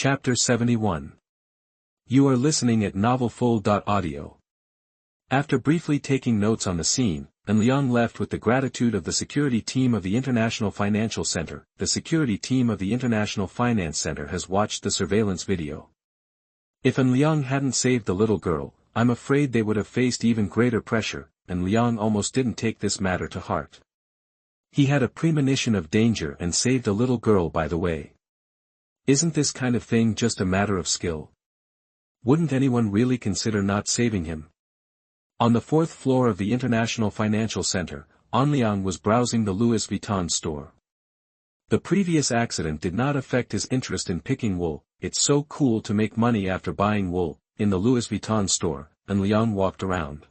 Chapter 71. You are listening at novelfull.audio. After briefly taking notes on the scene, An Liang left with the gratitude of the security team of the International Financial Center. The security team of the International Finance Center has watched the surveillance video. If An Liang hadn't saved the little girl, I'm afraid they would have faced even greater pressure. An Liang almost didn't take this matter to heart. He had a premonition of danger and saved a little girl by the way. Isn't this kind of thing just a matter of skill? Wouldn't anyone really consider not saving him? On the fourth floor of the International Financial Center, An Liang was browsing the Louis Vuitton store. The previous accident did not affect his interest in picking wool. It's so cool to make money after buying wool. In the Louis Vuitton store, An Liang walked around.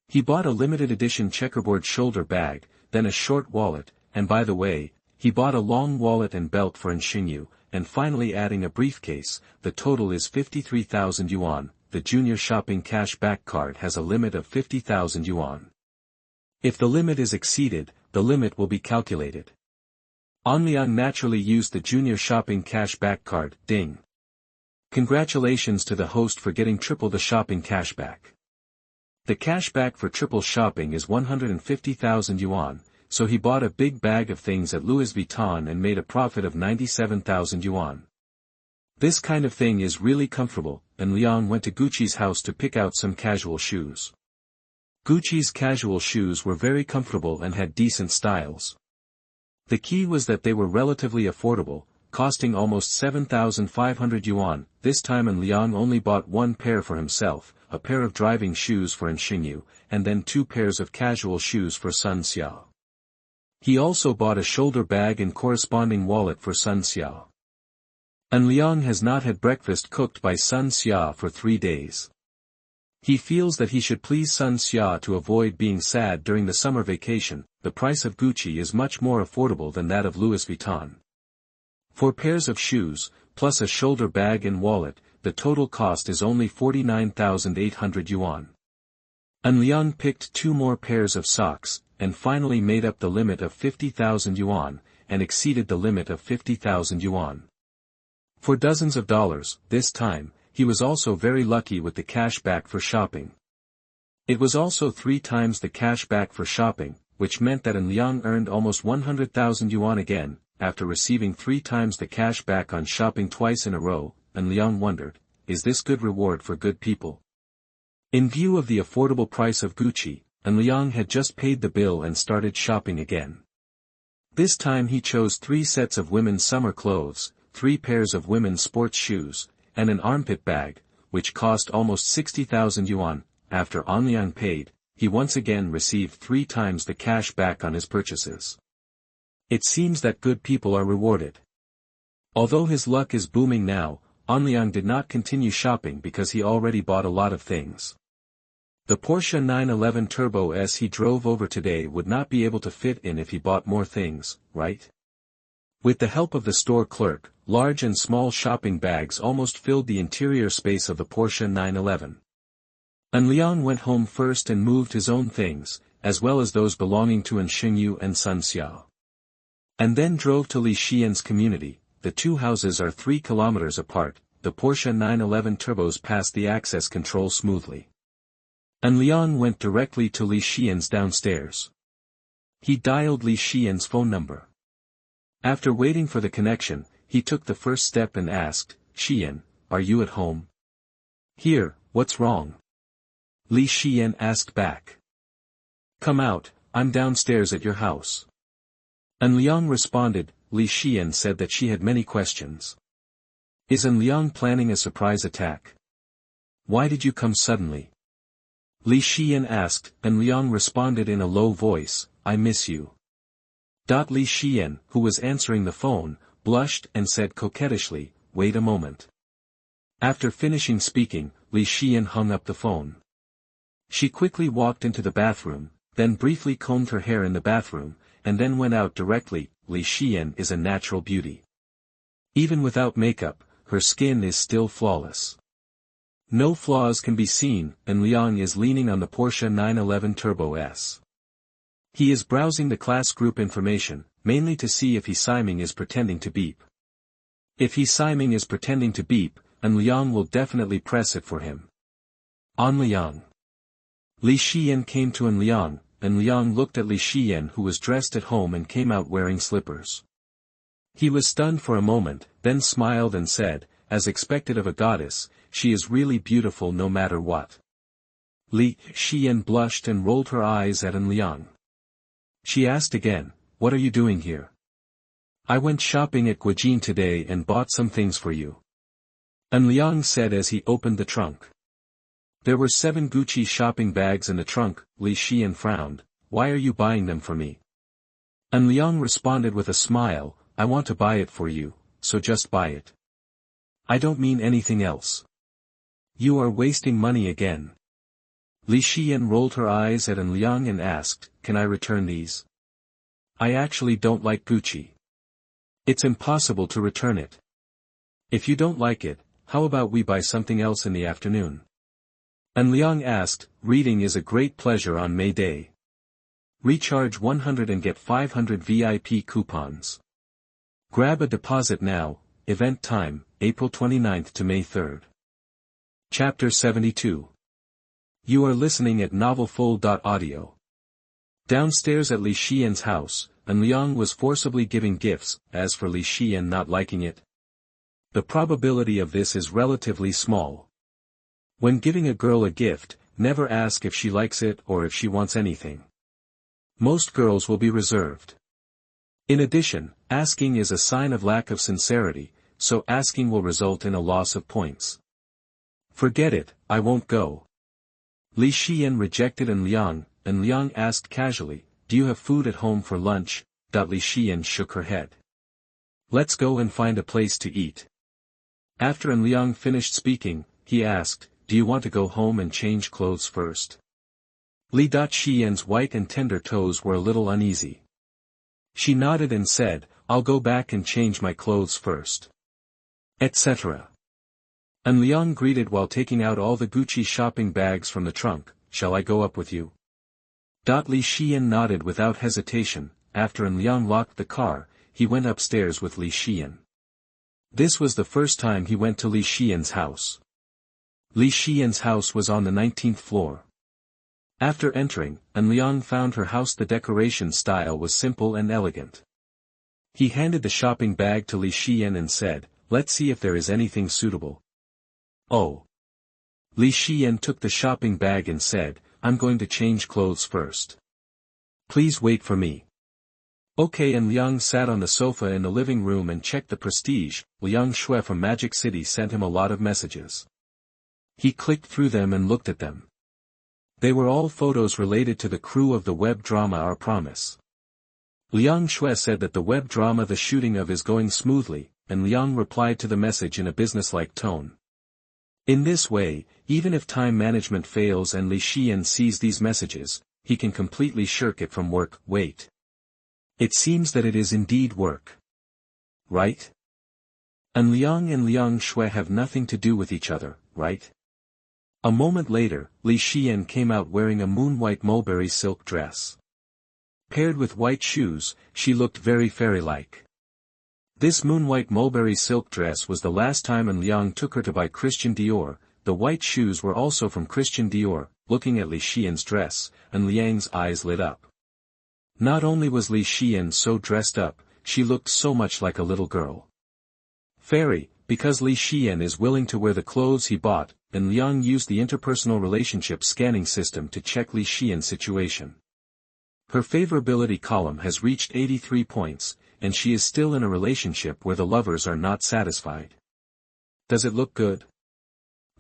He bought a limited edition checkerboard shoulder bag, then a short wallet, and by the way, he bought a long wallet and belt for An Liang, and finally adding a briefcase. The total is 53,000 yuan. The junior shopping cash back card has a limit of 50,000 yuan. If the limit is exceeded, the limit will be calculated. An Liang naturally used the junior shopping cash back card. Ding. Congratulations to the host for getting triple the shopping cashback. The cashback for triple shopping is 150,000 yuan, so he bought a big bag of things at Louis Vuitton and made a profit of 97,000 yuan. This kind of thing is really comfortable. An Liang went to Gucci's house to pick out some casual shoes. Gucci's casual shoes were very comfortable and had decent styles. The key was that they were relatively affordable, costing almost 7,500 yuan. This time An Liang only bought one pair for himself, a pair of driving shoes for An Liang, and then two pairs of casual shoes for Sun Xiao. He also bought a shoulder bag and corresponding wallet for Sun Xiao. An Liang has not had breakfast cooked by Sun Xiao for 3 days. He feels that he should please Sun Xiao to avoid being sad during the summer vacation. The price of Gucci is much more affordable than that of Louis Vuitton. 4 pairs of shoes, plus a shoulder bag and wallet, the total cost is only 49,800 yuan. An Liang picked 2 more pairs of socks, and finally made up the limit of 50,000 yuan, and exceeded the limit of 50,000 yuan. For dozens of dollars. This time, he was also very lucky with the cash back for shopping. It was also 3 times the cash back for shopping, which meant that An Liang earned almost 100,000 yuan again. After receiving 3 times the cash back on shopping twice in a row, An Liang wondered, is this good reward for good people? In view of the affordable price of Gucci, An Liang had just paid the bill and started shopping again. This time he chose 3 sets of women's summer clothes, 3 pairs of women's sports shoes, and an armpit bag, which cost almost 60,000 yuan. After An Liang paid, he once again received 3 times the cash back on his purchases. It seems that good people are rewarded. Although his luck is booming now, An Liang did not continue shopping because he already bought a lot of things. The Porsche 911 Turbo S he drove over today would not be able to fit in if he bought more things, right? With the help of the store clerk, large and small shopping bags almost filled the interior space of the Porsche 911. An Liang went home first and moved his own things, as well as those belonging to An Liang and Sun Xiao. And then drove to Li Xian's community. The 2 houses are 3 kilometers apart. The Porsche 911 turbos passed the access control smoothly. An Liang went directly to Li Xian's downstairs. He dialed Li Xian's phone number. After waiting for the connection, he took the first step and asked, Xian, are you at home? Here, what's wrong? Li Xian asked back. Come out, I'm downstairs at your house. An Liang responded. Li Xian said that she had many questions. Is An Liang planning a surprise attack? Why did you come suddenly? Li Xian asked. An Liang responded in a low voice, I miss you. Li Xian, who was answering the phone, blushed and said coquettishly, wait a moment. After finishing speaking, Li Xian hung up the phone. She quickly walked into the bathroom, then briefly combed her hair in the bathroom, and then went out directly. Li Xian is a natural beauty. Even without makeup, her skin is still flawless. No flaws can be seen. An Liang is leaning on the Porsche 911 Turbo S. He is browsing the class group information, mainly to see if Siming is pretending to beep. If he Siming is pretending to beep, An Liang will definitely press it for him. An Liang. Li Xian came to An Liang. An Liang looked at Li Xian, who was dressed at home and came out wearing slippers. He was stunned for a moment, then smiled and said, as expected of a goddess, she is really beautiful no matter what. Li Xian blushed and rolled her eyes at An Liang. She asked again, what are you doing here? I went shopping at Guijin today and bought some things for you. An Liang said as he opened the trunk. There were 7 Gucci shopping bags in the trunk. Li Xian frowned. Why are you buying them for me? An Liang responded with a smile, I want to buy it for you, so just buy it. I don't mean anything else. You are wasting money again. Li Xian rolled her eyes at An Liang and asked, can I return these? I actually don't like Gucci. It's impossible to return it. If you don't like it, how about we buy something else in the afternoon? An Liang asked, reading is a great pleasure on May Day. Recharge 100 and get 500 VIP coupons. Grab a deposit now. Event time, April 29th to May 3rd. Chapter 72. You are listening at novelfull.audio. Downstairs at Li Xian's house, An Liang was forcibly giving gifts. As for Li Xian not liking it, the probability of this is relatively small. When giving a girl a gift, never ask if she likes it or if she wants anything. Most girls will be reserved. In addition, asking is a sign of lack of sincerity, so asking will result in a loss of points. Forget it, I won't go. Li Xian rejected An Liang. An Liang asked casually, do you have food at home for lunch? Li Xian shook her head. Let's go and find a place to eat. After An Liang finished speaking, he asked, do you want to go home and change clothes first? Li Xian's white and tender toes were a little uneasy. She nodded and said, I'll go back and change my clothes first. Etc. An Liang greeted while taking out all the Gucci shopping bags from the trunk, shall I go up with you? Li Xian nodded without hesitation. After An Liang locked the car, he went upstairs with Li Xian. This was the first time he went to Li Xian's house. Li Xian's house was on the 19th floor. After entering, An Liang found her house. The decoration style was simple and elegant. He handed the shopping bag to Li Xian and said, let's see if there is anything suitable. Oh. Li Xian took the shopping bag and said, I'm going to change clothes first. Please wait for me. Okay. An Liang sat on the sofa in the living room and checked the prestige. Liang Shui from Magic City sent him a lot of messages. He clicked through them and looked at them. They were all photos related to the crew of the web drama Our Promise. Liang Shui said that the web drama the shooting of is going smoothly, and Liang replied to the message in a businesslike tone. In this way, even if time management fails and Li Xian sees these messages, he can completely shirk it from work. Wait. It seems that it is indeed work. Right? An Liang and Liang Shui have nothing to do with each other, right? A moment later, Li Xian came out wearing a moon-white mulberry silk dress. Paired with white shoes, she looked very fairy-like. This moon-white mulberry silk dress was the last time An Liang took her to buy Christian Dior. The white shoes were also from Christian Dior. Looking at Li Xian's dress, An Liang's eyes lit up. Not only was Li Xian so dressed up, she looked so much like a little girl. Fairy, because Li Xian is willing to wear the clothes he bought, An Liang used the interpersonal relationship scanning system to check Li Xian's situation. Her favorability column has reached 83 points, and she is still in a relationship where the lovers are not satisfied. Does it look good?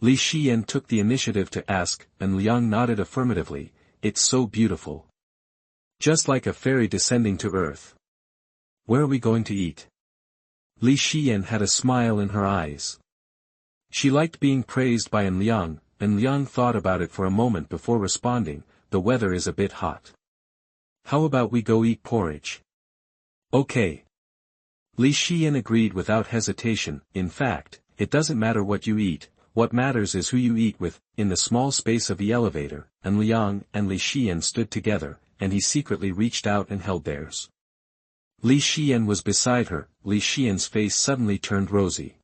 Li Xian took the initiative to ask, and Liang nodded affirmatively. It's so beautiful. Just like a fairy descending to earth. Where are we going to eat? Li Xian had a smile in her eyes. She liked being praised by An Liang. An Liang thought about it for a moment before responding, the weather is a bit hot. How about we go eat porridge? Okay. Li Xian agreed without hesitation. In fact, it doesn't matter what you eat, what matters is who you eat with. In the small space of the elevator, An Liang and Li Xian stood together, and he secretly reached out and held theirs. Li Xian was beside her. Li Xian's face suddenly turned rosy.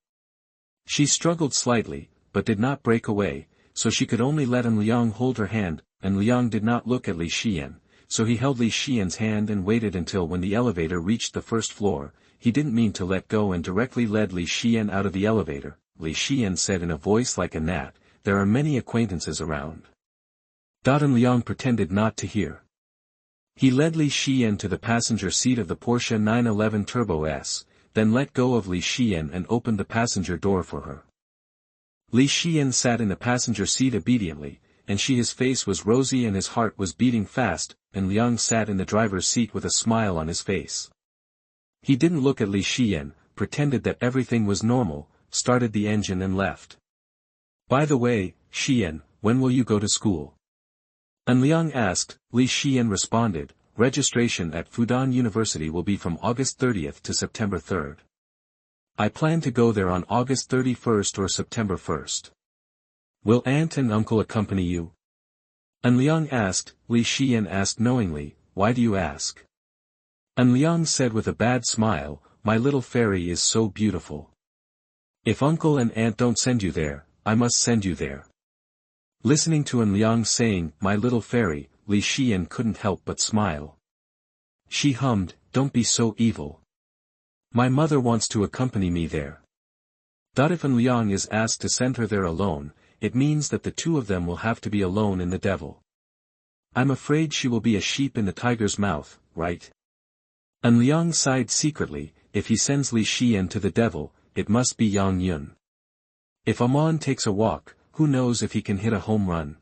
She struggled slightly, but did not break away, so she could only let An Liang hold her hand. An Liang did not look at Li Xian, so he held Li Xian's hand and waited until when the elevator reached the first floor. He didn't mean to let go and directly led Li Xian out of the elevator. Li Xian said in a voice like a gnat, "There are many acquaintances around." An Liang pretended not to hear. He led Li Xian to the passenger seat of the Porsche 911 Turbo S, then let go of Li Xian and opened the passenger door for her. Li Xian sat in the passenger seat obediently, and his face was rosy and his heart was beating fast. An Liang sat in the driver's seat with a smile on his face. He didn't look at Li Xian, pretended that everything was normal, started the engine and left. "By the way, Xian, when will you go to school?" An Liang asked. Li Xian responded, "Registration at Fudan University will be from August 30th to September 3rd. I plan to go there on August 31st or September 1st. Will aunt and uncle accompany you?" An Liang asked. Li Xian asked knowingly, "Why do you ask?" An Liang said with a bad smile, "My little fairy is so beautiful. If uncle and aunt don't send you there, I must send you there." Listening to An Liang saying, "My little fairy," Li Xian couldn't help but smile. She hummed, "Don't be so evil. My mother wants to accompany me there." If An Liang is asked to send her there alone, it means that the two of them will have to be alone in the devil. "I'm afraid she will be a sheep in the tiger's mouth, right?" An Liang sighed secretly. If he sends Li Xian to the devil, it must be Yang Yun. If Amon takes a walk, who knows if he can hit a home run?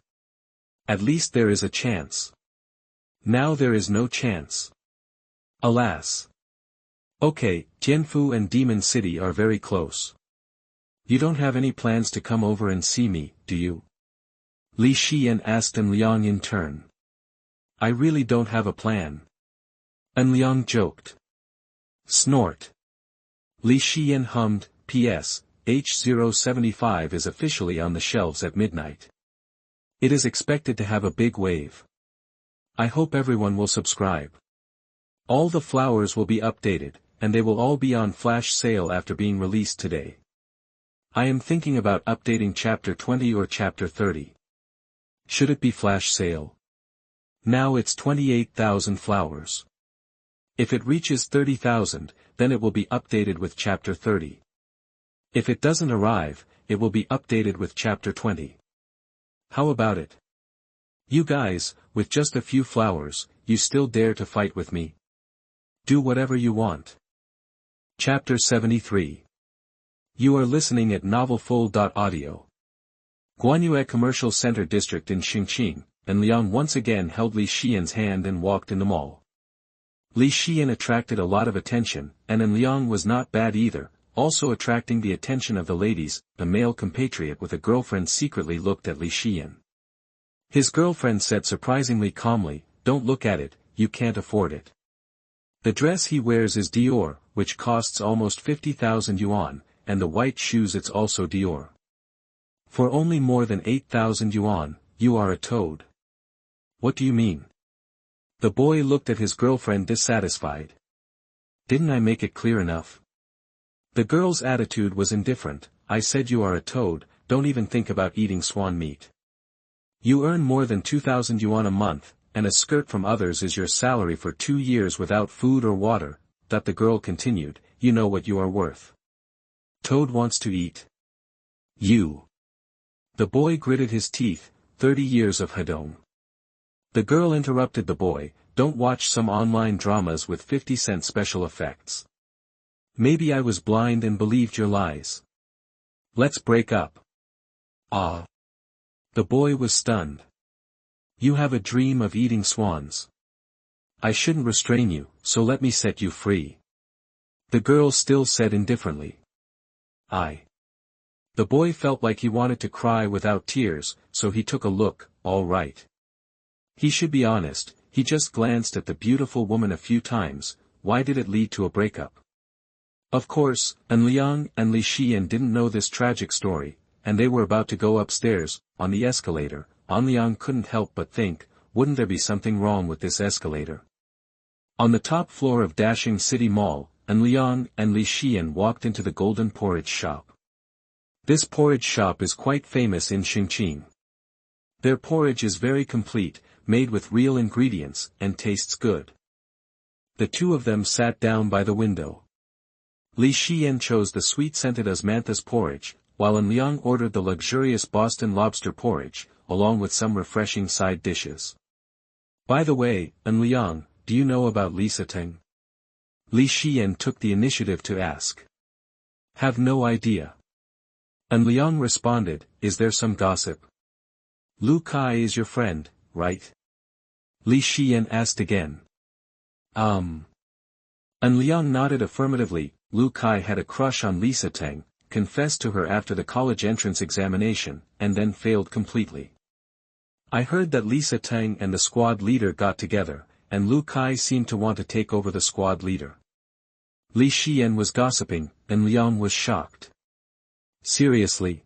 At least there is a chance. Now there is no chance. Alas. Okay, Tianfu and Demon City are very close. You don't have any plans to come over and see me, do you? Li Xian asked An Liang in turn. "I really don't have a plan." An Liang joked. Snort. Li Xian hummed, "P.S. H075 is officially on the shelves at midnight. It is expected to have a big wave. I hope everyone will subscribe. All the flowers will be updated, and they will all be on flash sale after being released today. I am thinking about updating chapter 20 or chapter 30. Should it be flash sale? Now it's 28,000 flowers. If it reaches 30,000, then it will be updated with chapter 30. If it doesn't arrive, it will be updated with chapter 20. How about it? You guys, with just a few flowers, you still dare to fight with me? Do whatever you want." Chapter 73. You are listening at novelfull.audio. Guanyue Commercial Center District in Xingqing, An Liang once again held Li Xian's hand and walked in the mall. Li Xian attracted a lot of attention, and An Liang was not bad either, also attracting the attention of the ladies. The male compatriot with a girlfriend secretly looked at Li Xian. His girlfriend said surprisingly calmly, "Don't look at it, you can't afford it. The dress he wears is Dior, which costs almost 50,000 yuan, and the white shoes it's also Dior. For only more than 8,000 yuan, you are a toad." "What do you mean?" The boy looked at his girlfriend dissatisfied. "Didn't I make it clear enough?" The girl's attitude was indifferent. "I said you are a toad, don't even think about eating swan meat. You earn more than 2,000 yuan a month, and a skirt from others is your salary for 2 years without food or water." That the girl continued, "You know what you are worth. Toad wants to eat you." The boy gritted his teeth. 30 years of Hedong. The girl interrupted the boy, "Don't watch some online dramas with 50-cent special effects. Maybe I was blind and believed your lies. Let's break up." "Ah." The boy was stunned. "You have a dream of eating swans. I shouldn't restrain you, so let me set you free." The girl still said indifferently, "I." The boy felt like he wanted to cry without tears, so he took a look. All right. He should be honest, he just glanced at the beautiful woman a few times. Why did it lead to a breakup? Of course, An Liang and Li Xian didn't know this tragic story, and they were about to go upstairs. On the escalator, An Liang couldn't help but think, wouldn't there be something wrong with this escalator? On the top floor of Dashing City Mall, An Liang and Li Xian walked into the Golden Porridge Shop. This porridge shop is quite famous in Xingqing. Their porridge is very complete, made with real ingredients, and tastes good. The two of them sat down by the window. Li Xian chose the sweet-scented osmanthus porridge, while An Liang ordered the luxurious Boston lobster porridge, along with some refreshing side dishes. By the way, An Liang, do you know about Lisa Teng? Li Xian took the initiative to ask. Have no idea. An Liang responded, is there some gossip? Lu Kai is your friend, right? Li Xian asked again. An Liang nodded affirmatively. Lu Kai had a crush on Lisa Teng, confessed to her after the college entrance examination, and then failed completely. I heard that Lisa Teng and the squad leader got together, and Lu Kai seemed to want to take over the squad leader. Li Xian was gossiping, and Liang was shocked. Seriously?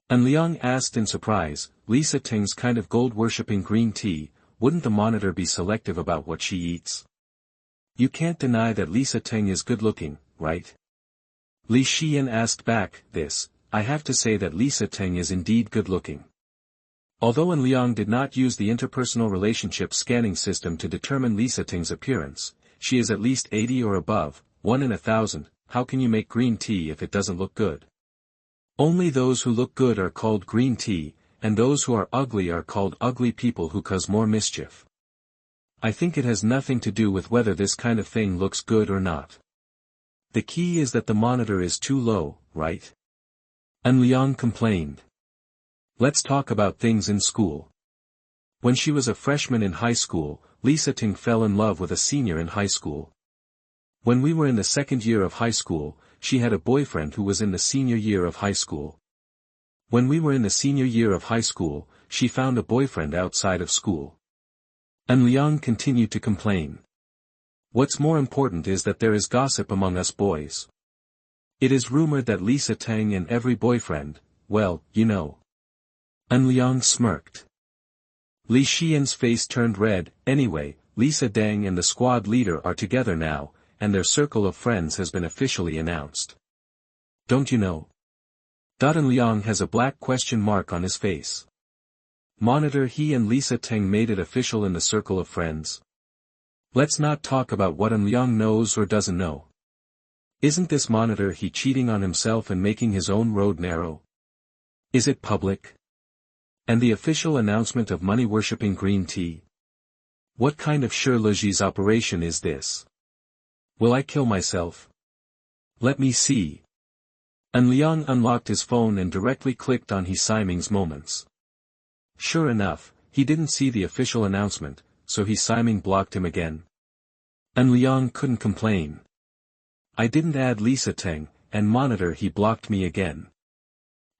An Liang asked in surprise, Lisa Teng's kind of gold-worshipping green tea, wouldn't the monitor be selective about what she eats? You can't deny that Lisa Teng is good-looking, right? Li Xian asked back, I have to say that Lisa Teng is indeed good-looking. Although An Liang did not use the interpersonal relationship scanning system to determine Lisa Teng's appearance, she is at least 80 or above, 1 in 1,000, how can you make green tea if it doesn't look good? Only those who look good are called green tea, and those who are ugly are called ugly people who cause more mischief. I think it has nothing to do with whether this kind of thing looks good or not. The key is that the monitor is too low, right? An Liang complained. Let's talk about things in school. When she was a freshman in high school, Lisa Teng fell in love with a senior in high school. When we were in the second year of high school, she had a boyfriend who was in the senior year of high school. When we were in the senior year of high school, she found a boyfriend outside of school. An Liang continued to complain. What's more important is that there is gossip among us boys. It is rumored that Lisa Teng and every boyfriend, well, you know. An Liang smirked. Li Xian's face turned red. Anyway, Lisa Deng and the squad leader are together now, and their circle of friends has been officially announced. Don't you know? An Liang has a black question mark on his face. Monitor, he and Lisa Teng made it official in the circle of friends. Let's not talk about what An Liang knows or doesn't know. Isn't this monitor he cheating on himself and making his own road narrow? Is it public? And the official announcement of money-worshipping green tea? What kind of Shirleji's operation is this? Will I kill myself? Let me see. An Liang unlocked his phone and directly clicked on He Siming's moments. Sure enough, he didn't see the official announcement, so He Siming blocked him again. An Liang couldn't complain. I didn't add Lisa Teng, and monitor he blocked me again.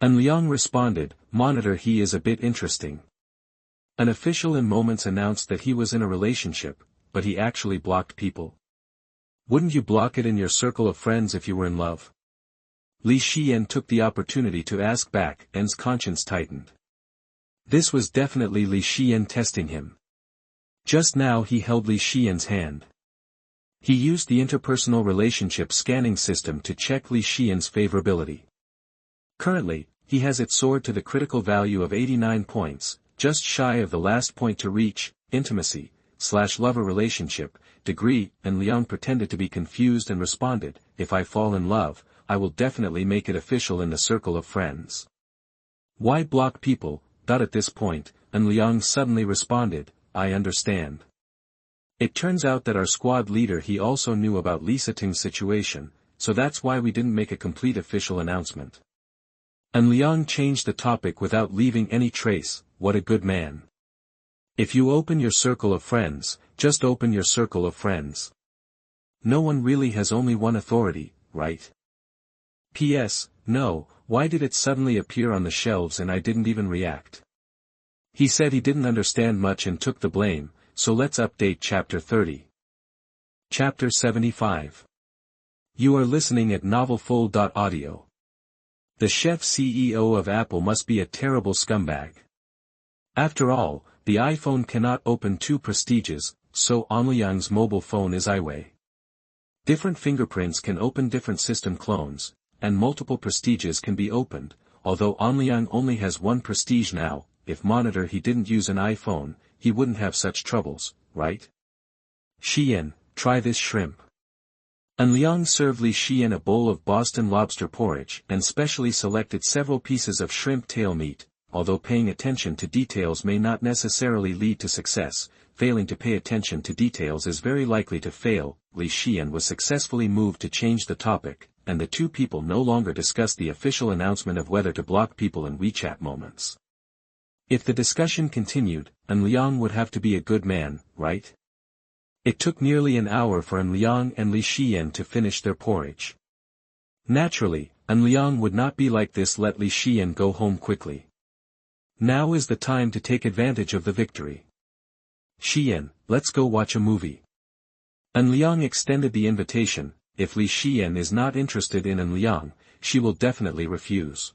An Liang responded, monitor he is a bit interesting. An official in moments announced that he was in a relationship, but he actually blocked people. Wouldn't you block it in your circle of friends if you were in love? Li Xian took the opportunity to ask back, and's conscience tightened. This was definitely Li Xian testing him. Just now he held Li Xian's hand. He used the interpersonal relationship scanning system to check Li Xian's favorability. Currently, he has it soared to the critical value of 89 points, just shy of the last point to reach, intimacy/lover relationship, degree. And Liang pretended to be confused and responded, if I fall in love, I will definitely make it official in the circle of friends. Why block people? At this point, An Liang suddenly responded, I understand. It turns out that our squad leader he also knew about Lisa Teng's situation, so that's why we didn't make a complete official announcement. An Liang changed the topic without leaving any trace. What a good man. If you open your circle of friends, just open your circle of friends. No one really has only one authority, right? P.S. No, why did it suddenly appear on the shelves and I didn't even react? He said he didn't understand much and took the blame, so let's update Chapter 30. Chapter 75. You are listening at novelfull.audio. The chef CEO of Apple must be a terrible scumbag. After all, the iPhone cannot open two prestigious, so An Liang's mobile phone is iWay. Different fingerprints can open different system clones, and multiple prestiges can be opened, although An Liang only has one prestige now. If monitor he didn't use an iPhone, he wouldn't have such troubles, right? Xian, try this shrimp. An Liang served Li Xian a bowl of Boston lobster porridge and specially selected several pieces of shrimp tail meat. Although paying attention to details may not necessarily lead to success, failing to pay attention to details is very likely to fail. Li Xian was successfully moved to change the topic, and the two people no longer discussed the official announcement of whether to block people in WeChat moments. If the discussion continued, An Liang would have to be a good man, right? It took nearly an hour for An Liang and Li Xian to finish their porridge. Naturally, An Liang would not be like this. Let Li Xian go home quickly. Now is the time to take advantage of the victory. Xian, let's go watch a movie. An Liang extended the invitation. If Li Xian is not interested in An Liang, she will definitely refuse.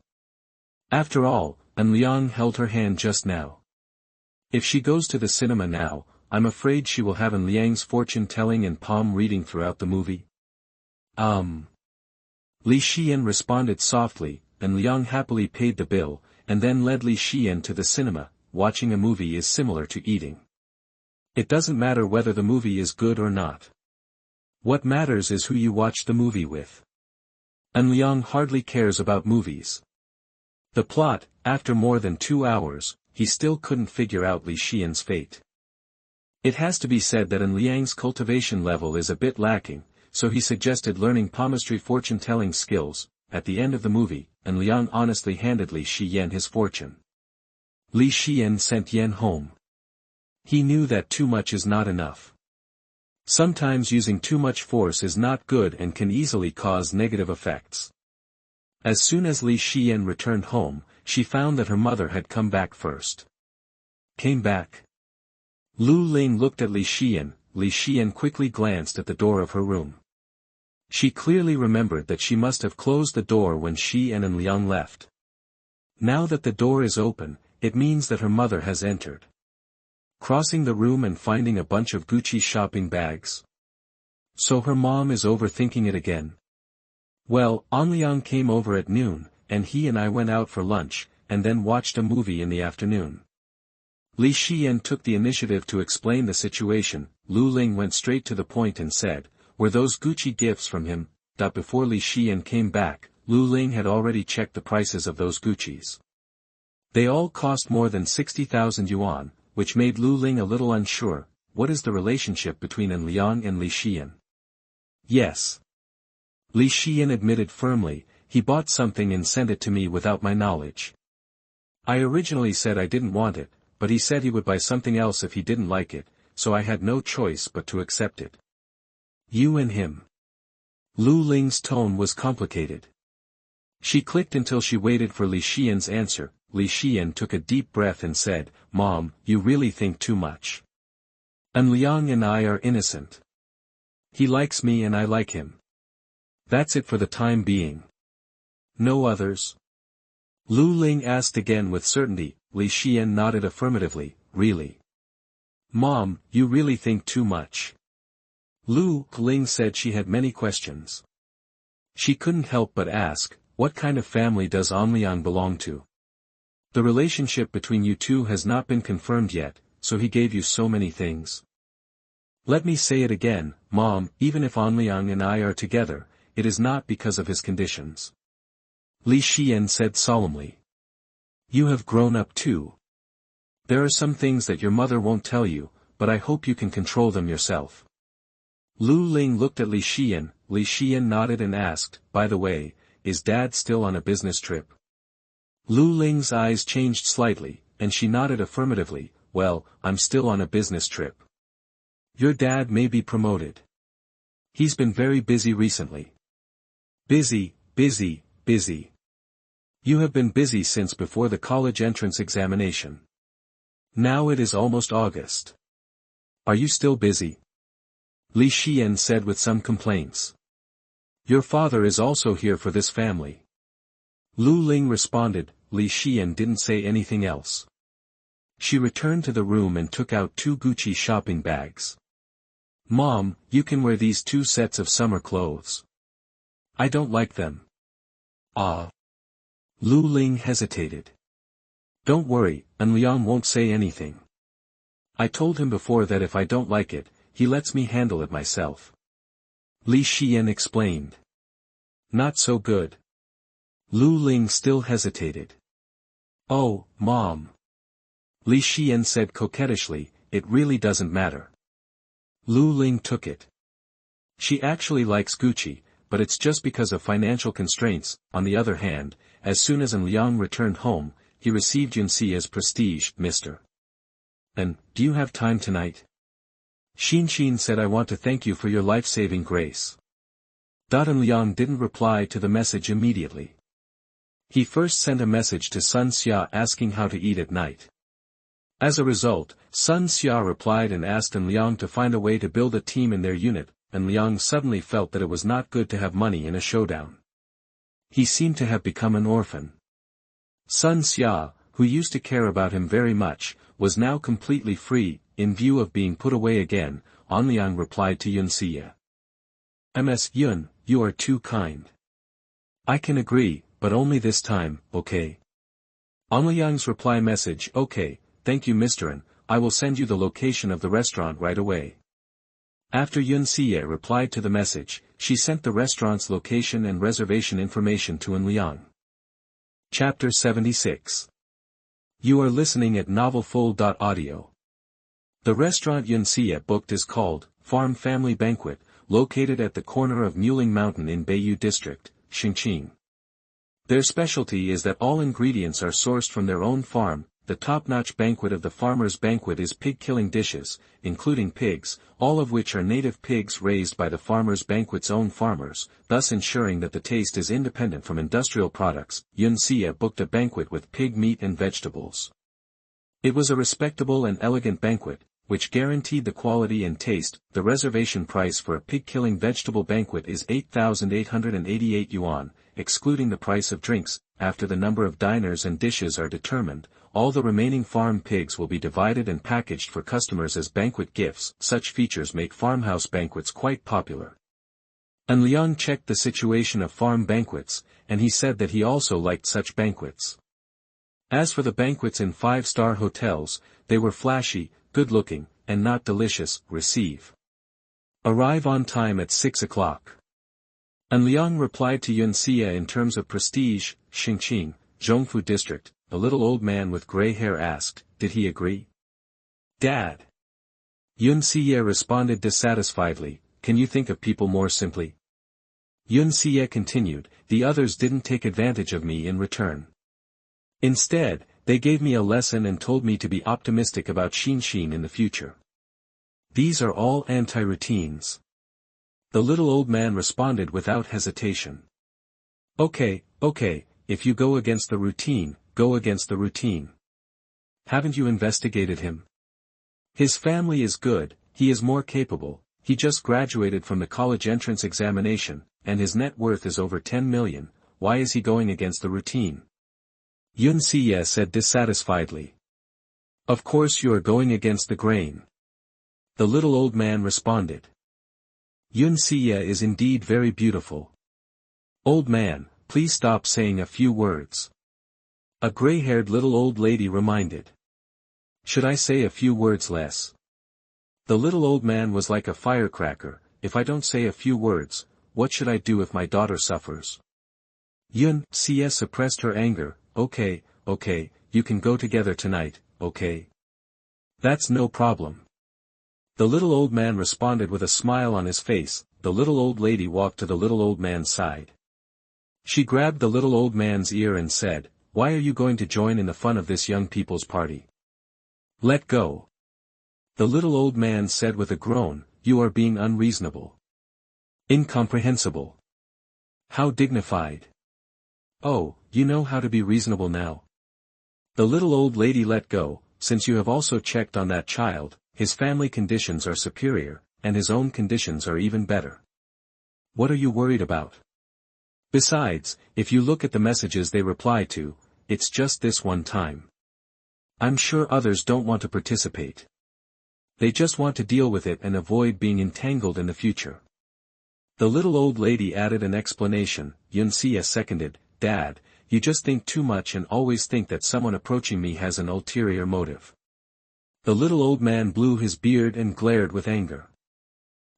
After all, An Liang held her hand just now. If she goes to the cinema now, I'm afraid she will have An Liang's fortune-telling and palm reading throughout the movie. Li Xian responded softly. An Liang happily paid the bill, and then led Li Xian to the cinema. Watching a movie is similar to eating. It doesn't matter whether the movie is good or not. What matters is who you watch the movie with. An Liang hardly cares about movies. The plot, after more than 2 hours, he still couldn't figure out Li Xian's fate. It has to be said that An Liang's cultivation level is a bit lacking, so he suggested learning palmistry fortune-telling skills. At the end of the movie, An Liang honestly handed Li Xian his fortune. Li Xian sent Yen home. He knew that too much is not enough. Sometimes using too much force is not good and can easily cause negative effects. As soon as Li Xian returned home, she found that her mother had come back first. Came back. Lu Ling looked at Li Xian. Li Xian quickly glanced at the door of her room. She clearly remembered that she must have closed the door when she and An Liang left. Now that the door is open, it means that her mother has entered. Crossing the room and finding a bunch of Gucci shopping bags. So her mom is overthinking it again. Well, An Liang came over at noon, and he and I went out for lunch, and then watched a movie in the afternoon. Li Xian took the initiative to explain the situation. Lu Ling went straight to the point and said, "Were those Gucci gifts from him?" Before Li Xian came back, Lu Ling had already checked the prices of those Guccis. They all cost more than 60,000 yuan, which made Lu Ling a little unsure. What is the relationship between An Liang and Li Xian? Yes. Li Xian admitted firmly, he bought something and sent it to me without my knowledge. I originally said I didn't want it, but he said he would buy something else if he didn't like it, so I had no choice but to accept it. You and him. Lu Ling's tone was complicated. She clicked until she waited for Li Xian's answer. Li Xian took a deep breath and said, "Mom, you really think too much. An Liang and I are innocent. He likes me and I like him. That's it for the time being. No others?" Lu Ling asked again with certainty. Li Xian nodded affirmatively. "Really? Mom, you really think too much." Lu Ling said she had many questions. She couldn't help but ask, what kind of family does An Liang belong to? The relationship between you two has not been confirmed yet, so he gave you so many things. Let me say it again, Mom, even if An Liang and I are together, it is not because of his conditions. Li Xian said solemnly. You have grown up too. There are some things that your mother won't tell you, but I hope you can control them yourself. Lu Ling looked at Li Xian. Li Xian nodded and asked, by the way, is Dad still on a business trip? Lu Ling's eyes changed slightly, and she nodded affirmatively. Well, I'm still on a business trip. Your dad may be promoted. He's been very busy recently. Busy, busy, busy. You have been busy since before the college entrance examination. Now it is almost August. Are you still busy? Li Xian said with some complaints. Your father is also here for this family. Lu Ling responded. Li Xian didn't say anything else. She returned to the room and took out 2 Gucci shopping bags. Mom, you can wear these 2 sets of summer clothes. I don't like them. Ah. Lu Ling hesitated. Don't worry, An Liang won't say anything. I told him before that if I don't like it, he lets me handle it myself. Li Xian explained. Not so good. Lu Ling still hesitated. Oh, Mom. Li Xian said coquettishly, it really doesn't matter. Lu Ling took it. She actually likes Gucci, but it's just because of financial constraints. On the other hand, as soon as An Liang returned home, he received Yunxia's prestige, Mr. And, do you have time tonight? Xin said I want to thank you for your life-saving grace. An Liang didn't reply to the message immediately. He first sent a message to Sun Xia asking how to eat at night. As a result, Sun Xia replied and asked An Liang to find a way to build a team in their unit. An Liang suddenly felt that it was not good to have money in a showdown. He seemed to have become an orphan. Sun Xia, who used to care about him very much, was now completely free. In view of being put away again, An Liang replied to Yunxia. Ms. Yun, you are too kind. I can agree, but only this time, okay? An Liang's reply message, okay, thank you Mr. An, I will send you the location of the restaurant right away. After Yunxia replied to the message, she sent the restaurant's location and reservation information to An Liang. Chapter 76. You are listening at novelfull.audio. The restaurant Yunxia booked is called Farm Family Banquet, located at the corner of Mtlnov Mountain in Beiyu District, Xingqing. Their specialty is that all ingredients are sourced from their own farm. The top-notch banquet of the farmer's banquet is pig-killing dishes, including pigs, all of which are native pigs raised by the farmer's banquet's own farmers, thus ensuring that the taste is independent from industrial products. Yunxia booked a banquet with pig meat and vegetables. It was a respectable and elegant banquet, which guaranteed the quality and taste. The reservation price for a pig-killing vegetable banquet is 8,888 yuan, excluding the price of drinks. After the number of diners and dishes are determined, all the remaining farm pigs will be divided and packaged for customers as banquet gifts. Such features make farmhouse banquets quite popular. An Liang checked the situation of farm banquets, and he said that he also liked such banquets. As for the banquets in 5-star hotels, they were flashy, good-looking, and not delicious. Receive. Arrive on time at 6 o'clock. An Liang replied to Yunxia in terms of prestige. Xingqing, Zhongfu District, a little old man with gray hair asked, did he agree? Dad. Yunxia responded dissatisfiedly, can you think of people more simply? Yunxia continued, the others didn't take advantage of me in return. Instead, they gave me a lesson and told me to be optimistic about Xinxin in the future. These are all anti-routines. The little old man responded without hesitation. Okay, if you go against the routine, go against the routine. Haven't you investigated him? His family is good, he is more capable, he just graduated from the college entrance examination, and his net worth is over 10 million, why is he going against the routine? Yunxia said dissatisfiedly. Of course you are going against the grain. The little old man responded. Yunxia is indeed very beautiful. Old man, please stop saying a few words. A gray-haired little old lady reminded. Should I say a few words less? The little old man was like a firecracker, if I don't say a few words, what should I do if my daughter suffers? Yunxia suppressed her anger. Okay, you can go together tonight, okay? That's no problem. The little old man responded with a smile on his face. The little old lady walked to the little old man's side. She grabbed the little old man's ear and said, why are you going to join in the fun of this young people's party? Let go. The little old man said with a groan, you are being unreasonable. Incomprehensible. How dignified. Oh, you know how to be reasonable now. The little old lady let go, since you have also checked on that child, his family conditions are superior, and his own conditions are even better. What are you worried about? Besides, if you look at the messages they reply to, it's just this one time. I'm sure others don't want to participate. They just want to deal with it and avoid being entangled in the future. The little old lady added an explanation. Yun Xie seconded, Dad, you just think too much and always think that someone approaching me has an ulterior motive. The little old man blew his beard and glared with anger.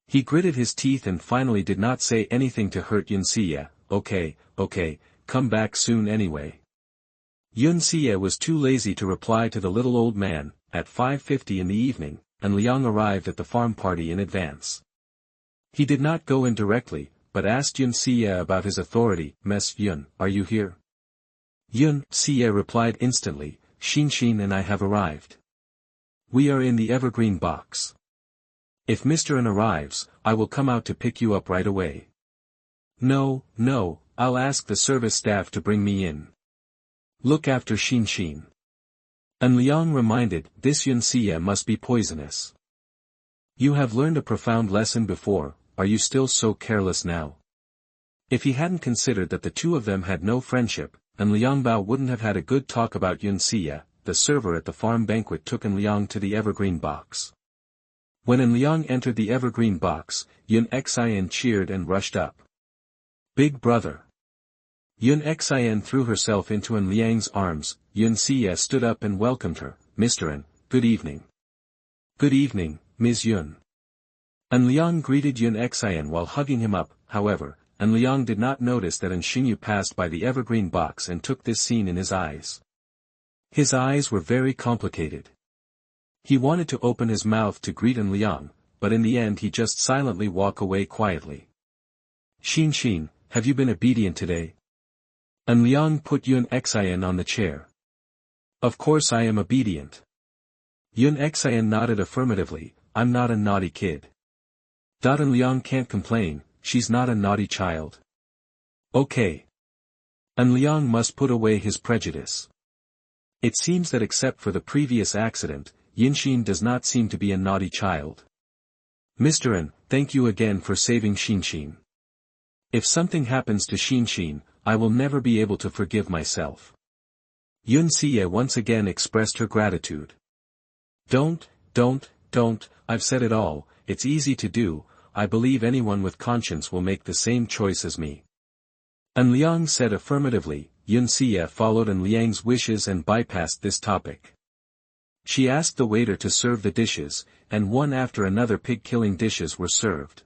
He gritted his teeth and finally did not say anything to hurt Yun Xie. Okay, come back soon anyway. Yun Xie was too lazy to reply to the little old man. At 5:50 in the evening, An Liang arrived at the farm party in advance. He did not go in directly, but asked Yun Xie about his authority. Mess Yun, are you here? Yun Xie replied instantly, Xin and I have arrived. We are in the evergreen box. If Mr. An arrives, I will come out to pick you up right away. No, I'll ask the service staff to bring me in. Look after Xin. An Liang reminded, this Yun Xie must be poisonous. You have learned a profound lesson before, are you still so careless now? If he hadn't considered that the two of them had no friendship, An Liang Bao wouldn't have had a good talk about Yun Xie. The server at the farm banquet took An Liang to the evergreen box. When An Liang entered the evergreen box, Yun Xian cheered and rushed up. Big brother. Yun Xian threw herself into An Liang's arms. Yun Xie stood up and welcomed her. Mr. An, good evening. Good evening, Ms. Yun. An Liang greeted Yun Xian while hugging him up. However, An Liang did not notice that An Xinyu passed by the evergreen box and took this scene in his eyes. His eyes were very complicated. He wanted to open his mouth to greet An Liang, but in the end he just silently walked away quietly. Xin, have you been obedient today? An Liang put Yun Xian on the chair. Of course I am obedient. Yun Xian nodded affirmatively, I'm not a naughty kid. An Liang can't complain, she's not a naughty child. Okay. An Liang must put away his prejudice. It seems that except for the previous accident, Yinxin does not seem to be a naughty child. Mr. An, thank you again for saving Xin. If something happens to Xin, I will never be able to forgive myself. Yun Xie once again expressed her gratitude. Don't, I've said it all, it's easy to do, I believe anyone with conscience will make the same choice as me. An Liang said affirmatively. Yun Xie followed An Liang's wishes and bypassed this topic. She asked the waiter to serve the dishes, and one after another pig-killing dishes were served.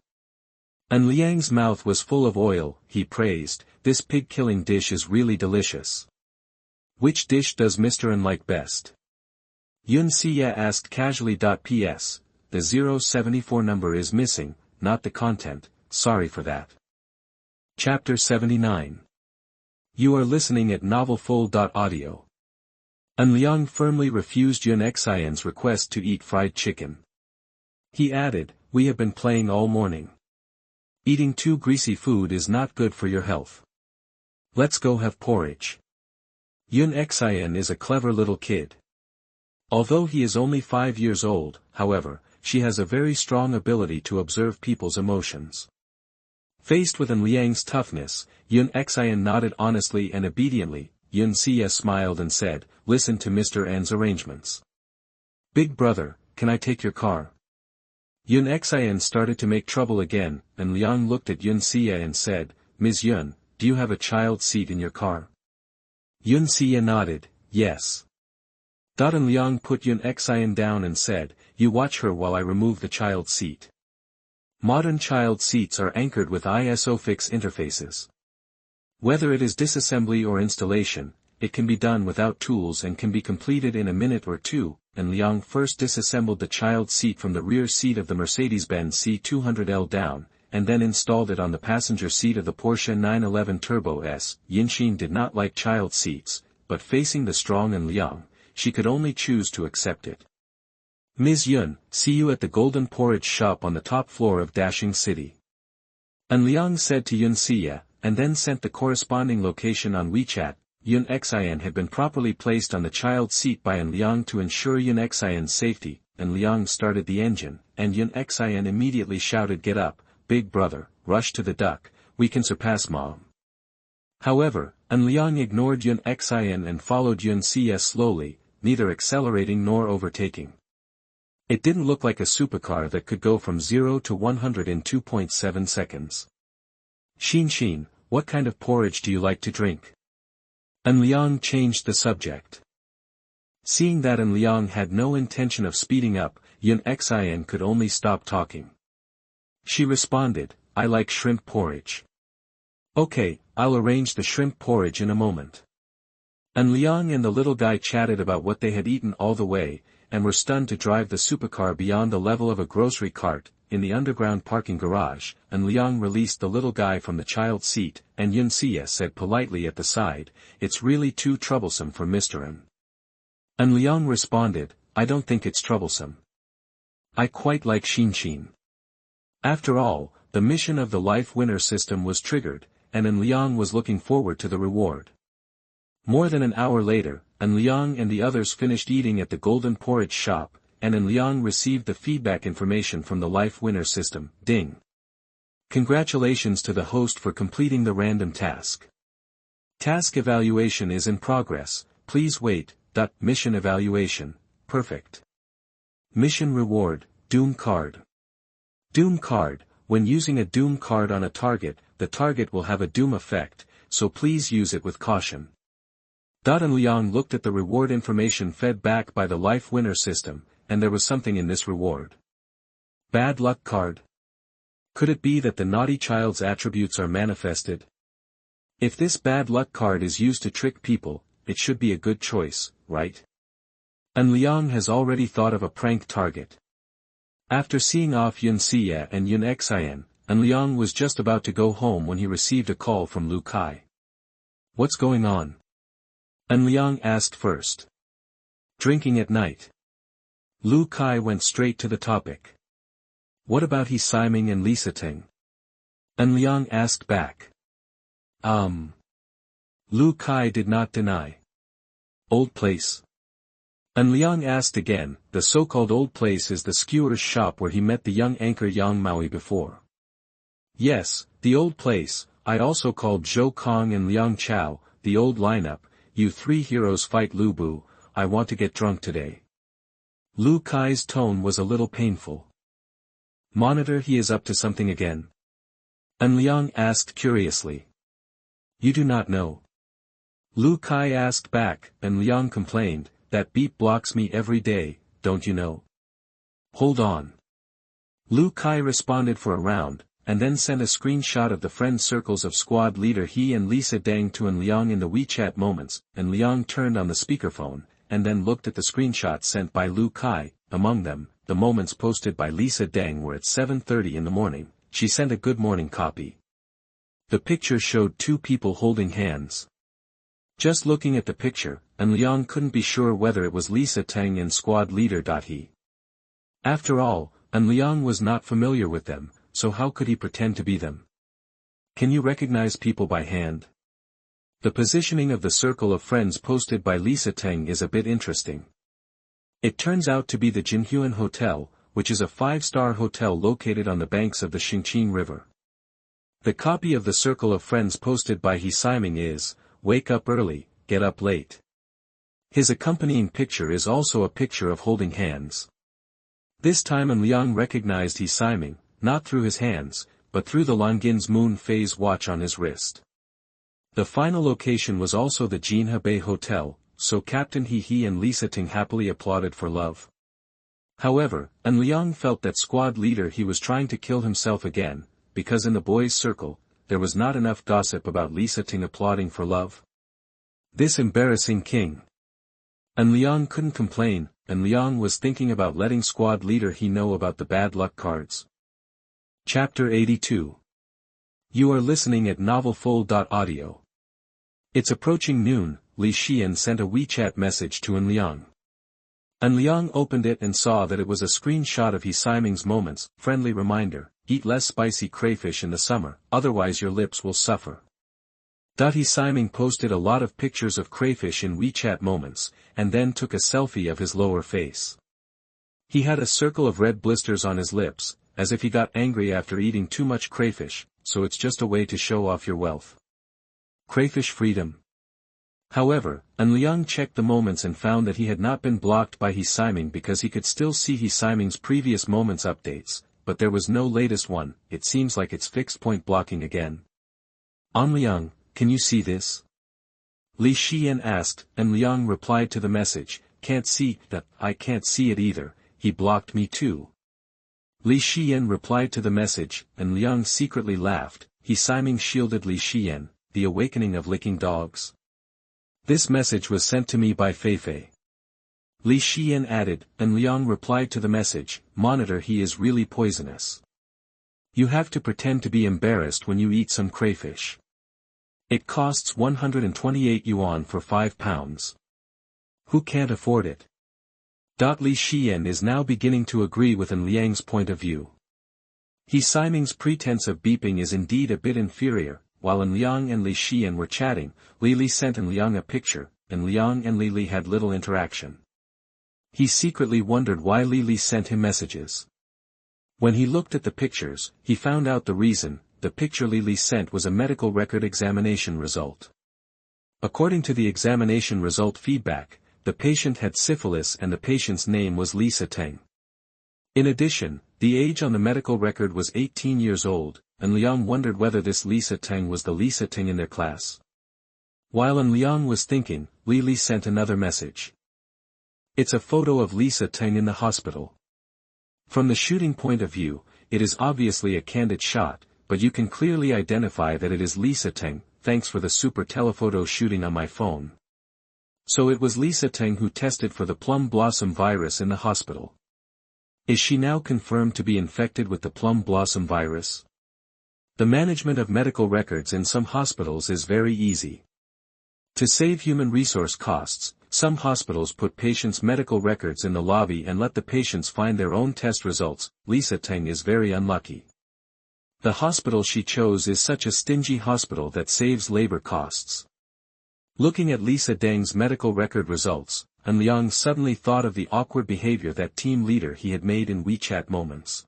An Liang's mouth was full of oil. He praised, this pig-killing dish is really delicious. Which dish does Mr. An like best? Yun Xie asked casually. P.S. The 074 number is missing, not the content, sorry for that. Chapter 79. You are listening at novelfull.audio. An Liang firmly refused Yun Xian's request to eat fried chicken. He added, we have been playing all morning. Eating too greasy food is not good for your health. Let's go have porridge. Yun Xian is a clever little kid. Although he is only 5 years old, however, she has a very strong ability to observe people's emotions. Faced with An Liang's toughness, Yun Xian nodded honestly and obediently. Yun Xie smiled and said, listen to Mr. An's arrangements. Big brother, can I take your car? Yun Xian started to make trouble again. An Liang looked at Yun Xie and said, Ms. Yun, do you have a child seat in your car? Yun Xie nodded, yes. An Liang put Yun Xian down and said, you watch her while I remove the child seat. Modern child seats are anchored with ISOFIX interfaces. Whether it is disassembly or installation, it can be done without tools and can be completed in a minute or two. An Liang first disassembled the child seat from the rear seat of the Mercedes-Benz C200L down, and then installed it on the passenger seat of the Porsche 911 Turbo S. Yinxin did not like child seats, but facing the strong An Liang, she could only choose to accept it. Ms. Yun, see you at the Golden Porridge Shop on the top floor of Dashing City. An Liang said to Yun Xie, and then sent the corresponding location on WeChat. Yun Xian had been properly placed on the child seat by An Liang to ensure Yun Xian's safety. An Liang started the engine, and Yun Xian immediately shouted, get up, big brother, rush to the duck, we can surpass mom. However, An Liang ignored Yun Xian and followed Yun Xie slowly, neither accelerating nor overtaking. It didn't look like a supercar that could go from 0 to 100 in 2.7 seconds. Xin, what kind of porridge do you like to drink? An Liang changed the subject. Seeing that An Liang had no intention of speeding up, Yun Xian could only stop talking. She responded, I like shrimp porridge. Okay, I'll arrange the shrimp porridge in a moment. An Liang and the little guy chatted about what they had eaten all the way, and were stunned to drive the supercar beyond the level of a grocery cart. In the underground parking garage, An Liang released the little guy from the child's seat, and Yun Xia said politely at the side, it's really too troublesome for Mr. An. An Liang responded, I don't think it's troublesome. I quite like Xin. After all, the mission of the life winner system was triggered, and An Liang was looking forward to the reward. More than an hour later, An Liang and the others finished eating at the golden porridge shop, and An Liang received the feedback information from the life winner system, ding. Congratulations to the host for completing the random task. Task evaluation is in progress, please wait. Mission evaluation, perfect. Mission reward, Doom card. Doom card, when using a Doom card on a target, the target will have a Doom effect, so please use it with caution. An Liang looked at the reward information fed back by the life winner system, and there was something in this reward. Bad luck card. Could it be that the naughty child's attributes are manifested? If this bad luck card is used to trick people, it should be a good choice, right? An Liang has already thought of a prank target. After seeing off Yun Xia and Yun Xian, An Liang was just about to go home when he received a call from Lu Kai. What's going on? An Liang asked first. Drinking at night. Lu Kai went straight to the topic. What about He Siming and Lisa Ting? An Liang asked back. Lu Kai did not deny. Old place? An Liang asked again. The so-called old place is the skewer's shop where he met the young anchor Yang Maui before. Yes, the old place. I also called Zhou Kong and Liang Chao, the old lineup. You three heroes fight Lu Bu. I want to get drunk today. Lu Kai's tone was a little painful. Monitor, he is up to something again? An Liang asked curiously. You do not know. Lu Kai asked back, and Liang complained, that beep blocks me every day, don't you know? Hold on. Lu Kai responded for a round, and then sent a screenshot of the friend circles of squad leader he and Lisa Deng to An Liang in the WeChat moments. An Liang turned on the speakerphone, and then looked at the screenshots sent by Lu Kai. Among them, the moments posted by Lisa Deng were at 7:30 in the morning. She sent a good morning copy. The picture showed two people holding hands. Just looking at the picture, An Liang couldn't be sure whether it was Lisa Teng and squad leader. He. After all, An Liang was not familiar with them, so how could he pretend to be them? Can you recognize people by hand? The positioning of the circle of friends posted by Lisa Teng is a bit interesting. It turns out to be the Jinhuan Hotel, which is a 5-star hotel located on the banks of the Xingqing River. The copy of the circle of friends posted by He Siming is, wake up early, get up late. His accompanying picture is also a picture of holding hands. This time An Liang recognized He Siming, not through his hands, but through the Longines moon phase watch on his wrist. The final location was also the Jinhe Bay Hotel, so Captain He and Lisa Ting happily applauded for love. However, An Liang felt that squad leader he was trying to kill himself again, because in the boys' circle, there was not enough gossip about Lisa Ting applauding for love. This embarrassing king. An Liang couldn't complain. An Liang was thinking about letting squad leader he know about the bad luck cards. Chapter 82. You are listening at novelfull.audio. It's approaching noon. Li Xian sent a WeChat message to An Liang. An Liang opened it and saw that it was a screenshot of He Siming's moments. Friendly reminder, eat less spicy crayfish in the summer, otherwise your lips will suffer. He Siming posted a lot of pictures of crayfish in WeChat moments, and then took a selfie of his lower face. He had a circle of red blisters on his lips, as if he got angry after eating too much crayfish, so it's just a way to show off your wealth. Crayfish freedom. However, An Liang checked the moments and found that he had not been blocked by He Siming because he could still see He Siming's previous moments updates, but there was no latest one. It seems like it's fixed point blocking again. An Liang, can you see this? Li Xian asked. An Liang replied to the message, can't see that, I can't see it either, he blocked me too. Li Xian replied to the message, and Liang secretly laughed. He Siming shielded Li Xian, the awakening of licking dogs. This message was sent to me by Feifei. Li Xian added, and Liang replied to the message, monitor, he is really poisonous. You have to pretend to be embarrassed when you eat some crayfish. It costs 128 yuan for 5 pounds. Who can't afford it? Li Xian is now beginning to agree with An Liang's point of view. He Siming's pretense of beeping is indeed a bit inferior. While An Liang and Li Xian were chatting, Li sent An Liang a picture, and Liang and Li had little interaction. He secretly wondered why Li sent him messages. When he looked at the pictures, he found out the reason. The picture Li sent was a medical record examination result. According to the examination result feedback, the patient had syphilis and the patient's name was Lisa Teng. In addition, the age on the medical record was 18 years old, and Liang wondered whether this Lisa Teng was the Lisa Teng in their class. While An Liang was thinking, Li sent another message. It's a photo of Lisa Teng in the hospital. From the shooting point of view, it is obviously a candid shot, but you can clearly identify that it is Lisa Teng. Thanks for the super telephoto shooting on my phone. So it was Lisa Teng who tested for the plum blossom virus in the hospital. Is she now confirmed to be infected with the plum blossom virus? The management of medical records in some hospitals is very easy. To save human resource costs, some hospitals put patients' medical records in the lobby and let the patients find their own test results. Lisa Teng is very unlucky. The hospital she chose is such a stingy hospital that saves labor costs. Looking at Lisa Deng's medical record results, An Liang suddenly thought of the awkward behavior that team leader he had made in WeChat moments.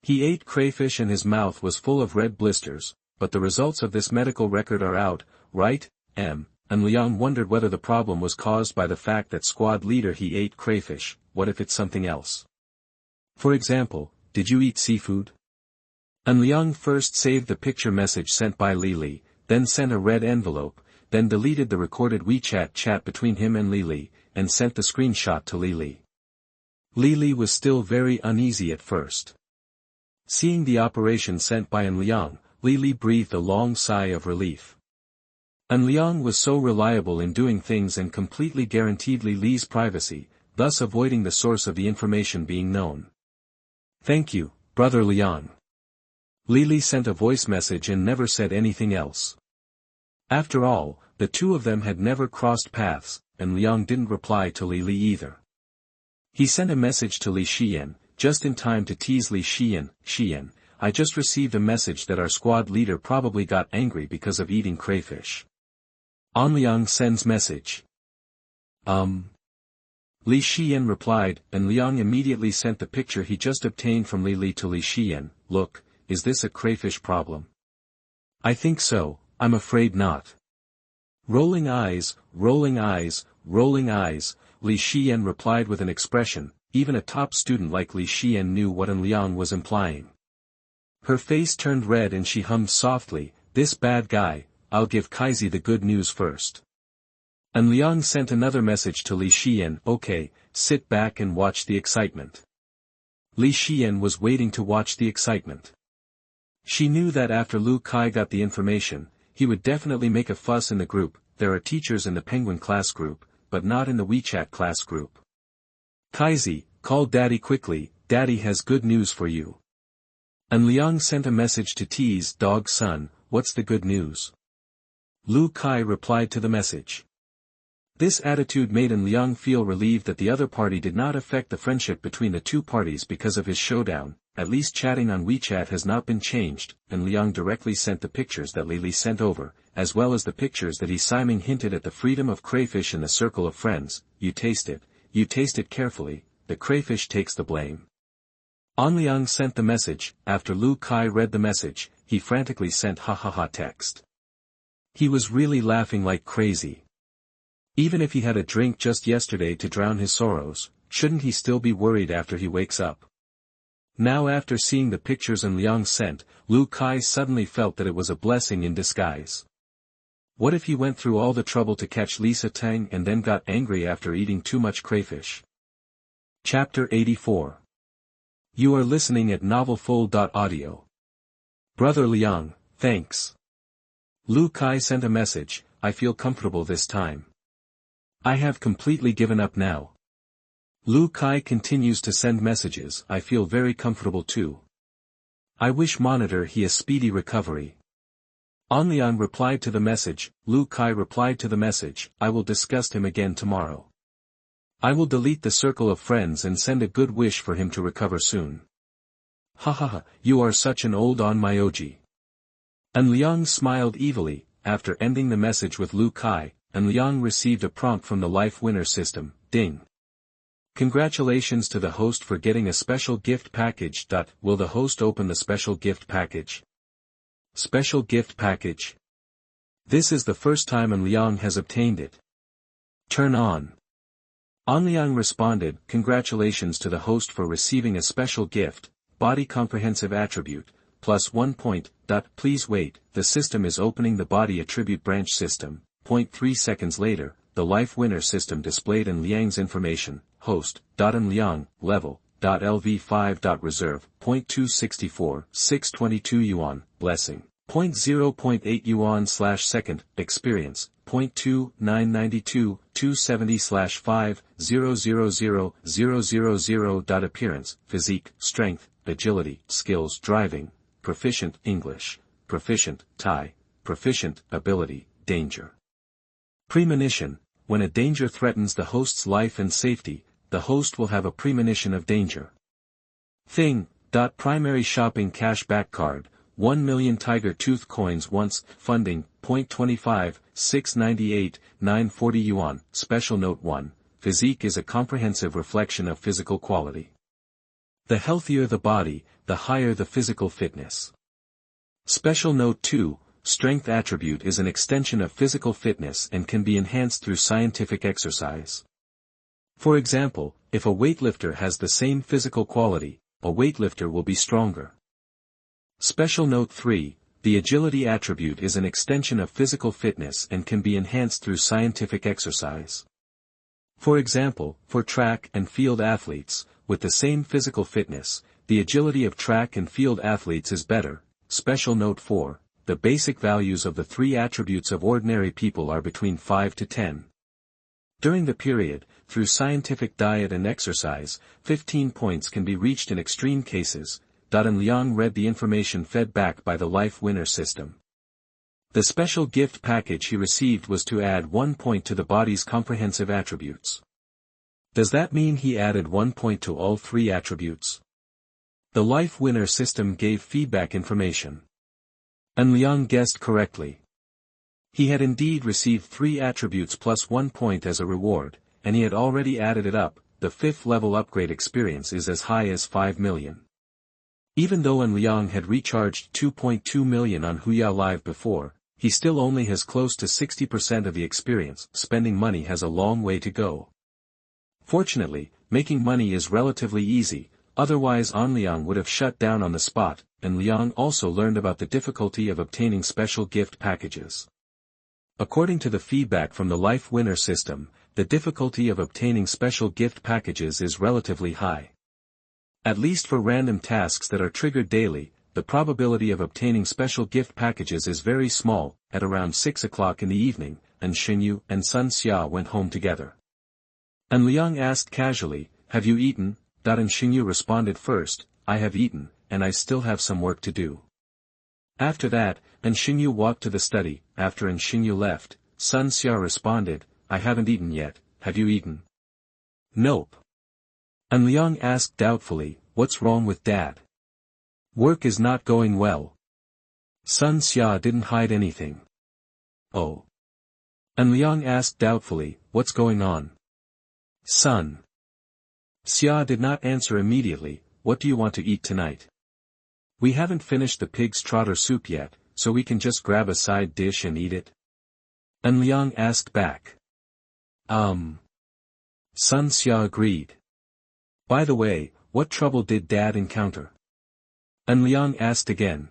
He ate crayfish and his mouth was full of red blisters, but the results of this medical record are out, right? An Liang wondered whether the problem was caused by the fact that squad leader he ate crayfish. What if it's something else? For example, did you eat seafood? An Liang first saved the picture message sent by Li, then sent a red envelope, then deleted the recorded WeChat chat between him and Li, and sent the screenshot to Li. Li was still very uneasy at first. Seeing the operation sent by An Liang, Li breathed a long sigh of relief. An Liang was so reliable in doing things and completely guaranteed Li's privacy, thus avoiding the source of the information being known. Thank you, Brother Liang. Li sent a voice message and never said anything else. After all, the two of them had never crossed paths, and Liang didn't reply to Li either. He sent a message to Li Xian, just in time to tease Li Xian. Xian, I just received a message that our squad leader probably got angry because of eating crayfish. An Liang sends message. Li Xian replied, and Liang immediately sent the picture he just obtained from Li to Li Xian. Look, is this a crayfish problem? I think so, I'm afraid not. Rolling eyes, rolling eyes, rolling eyes, Li Xian replied with an expression. Even a top student like Li Xian knew what An Liang was implying. Her face turned red and she hummed softly, this bad guy, I'll give Kaizi the good news first. An Liang sent another message to Li Xian, okay, sit back and watch the excitement. Li Xian was waiting to watch the excitement. She knew that after Lu Kai got the information, he would definitely make a fuss in the group. There are teachers in the Penguin class group, but not in the WeChat class group. Kaizi, call Daddy quickly, Daddy has good news for you. An Liang sent a message to tease Dog Son, what's the good news? Lu Kai replied to the message. This attitude made An Liang feel relieved that the other party did not affect the friendship between the two parties because of his showdown. At least chatting on WeChat has not been changed. An Liang directly sent the pictures that Li sent over, as well as the pictures that He Siming hinted at the freedom of crayfish in the circle of friends. You taste it carefully, the crayfish takes the blame. An Liang sent the message. After Lu Kai read the message, he frantically sent ha ha ha text. He was really laughing like crazy. Even if he had a drink just yesterday to drown his sorrows, shouldn't he still be worried after he wakes up? Now after seeing the pictures An Liang sent, Lu Kai suddenly felt that it was a blessing in disguise. What if he went through all the trouble to catch Lisa Tang and then got angry after eating too much crayfish? Chapter 84. You are listening at novelfull.audio. Brother Liang, thanks. Lu Kai sent a message, I feel comfortable this time. I have completely given up now. Lu Kai continues to send messages, I feel very comfortable too. I wish monitor he a speedy recovery. An Liang replied to the message, Lu Kai replied to the message, I will discuss him again tomorrow. I will delete the circle of friends and send a good wish for him to recover soon. Ha, you are such an old on Myoji. An Liang smiled evilly. After ending the message with Lu Kai, An Liang received a prompt from the Life Winner System, ding. Congratulations to the host for getting a special gift package. Will the host open the special gift package? Special gift package. This is the first time An Liang has obtained it. Turn on. An Liang responded, congratulations to the host for receiving a special gift, body comprehensive attribute, plus 1 point. Please wait, the system is opening the body attribute branch system. 0.3 seconds later, the Life Winner System displayed An Liang's information, host. An Liang, level. LV5. Reserve, 0.264, 622 yuan, blessing, 0.0.8 yuan/second, experience, 0.2, 270/5, 000. Appearance, physique, strength, agility, skills, driving, proficient, English, proficient, Thai, proficient, ability, danger. Premonition, when a danger threatens the host's life and safety, the host will have a premonition of danger. Thing. Primary shopping cash back card, 1 million tiger tooth coins once, funding, 0.25, 698, 940 yuan, special note 1, physique is a comprehensive reflection of physical quality. The healthier the body, the higher the physical fitness. Special note 2, strength attribute is an extension of physical fitness and can be enhanced through scientific exercise. For example, if a weightlifter has the same physical quality, a weightlifter will be stronger. Special note 3, the agility attribute is an extension of physical fitness and can be enhanced through scientific exercise. For example, for track and field athletes, with the same physical fitness, the agility of track and field athletes is better. Special note 4, the basic values of the three attributes of ordinary people are between 5 to 10. During the period, through scientific diet and exercise, 15 points can be reached in extreme cases. An Liang read the information fed back by the Life Winner System. The special gift package he received was to add 1 point to the body's comprehensive attributes. Does that mean he added 1 point to all three attributes? The Life Winner System gave feedback information. An Liang guessed correctly. He had indeed received 3 attributes plus 1 point as a reward, and he had already added it up. The 5th level upgrade experience is as high as 5 million. Even though An Liang had recharged 2.2 million on Huya Live before, he still only has close to 60% of the experience. Spending money has a long way to go. Fortunately, making money is relatively easy, otherwise An Liang would have shut down on the spot. An Liang also learned about the difficulty of obtaining special gift packages. According to the feedback from the Life Winner System, the difficulty of obtaining special gift packages is relatively high. At least for random tasks that are triggered daily, the probability of obtaining special gift packages is very small. At around 6 o'clock in the evening, An Xingyu and Sun Xia went home together. An Liang asked casually, have you eaten? An Xingyu responded first, I have eaten, and I still have some work to do. After that, An Xingyu walked to the study. After An Xingyu left, Sun Xia responded, I haven't eaten yet, have you eaten? Nope. An Liang asked doubtfully, what's wrong with Dad? Work is not going well. Sun Xia didn't hide anything. Oh. An Liang asked doubtfully, what's going on? Sun Xia did not answer immediately, what do you want to eat tonight? We haven't finished the pig's trotter soup yet, so we can just grab a side dish and eat it? An Liang asked back. Sun Xia agreed. By the way, what trouble did Dad encounter? An Liang asked again.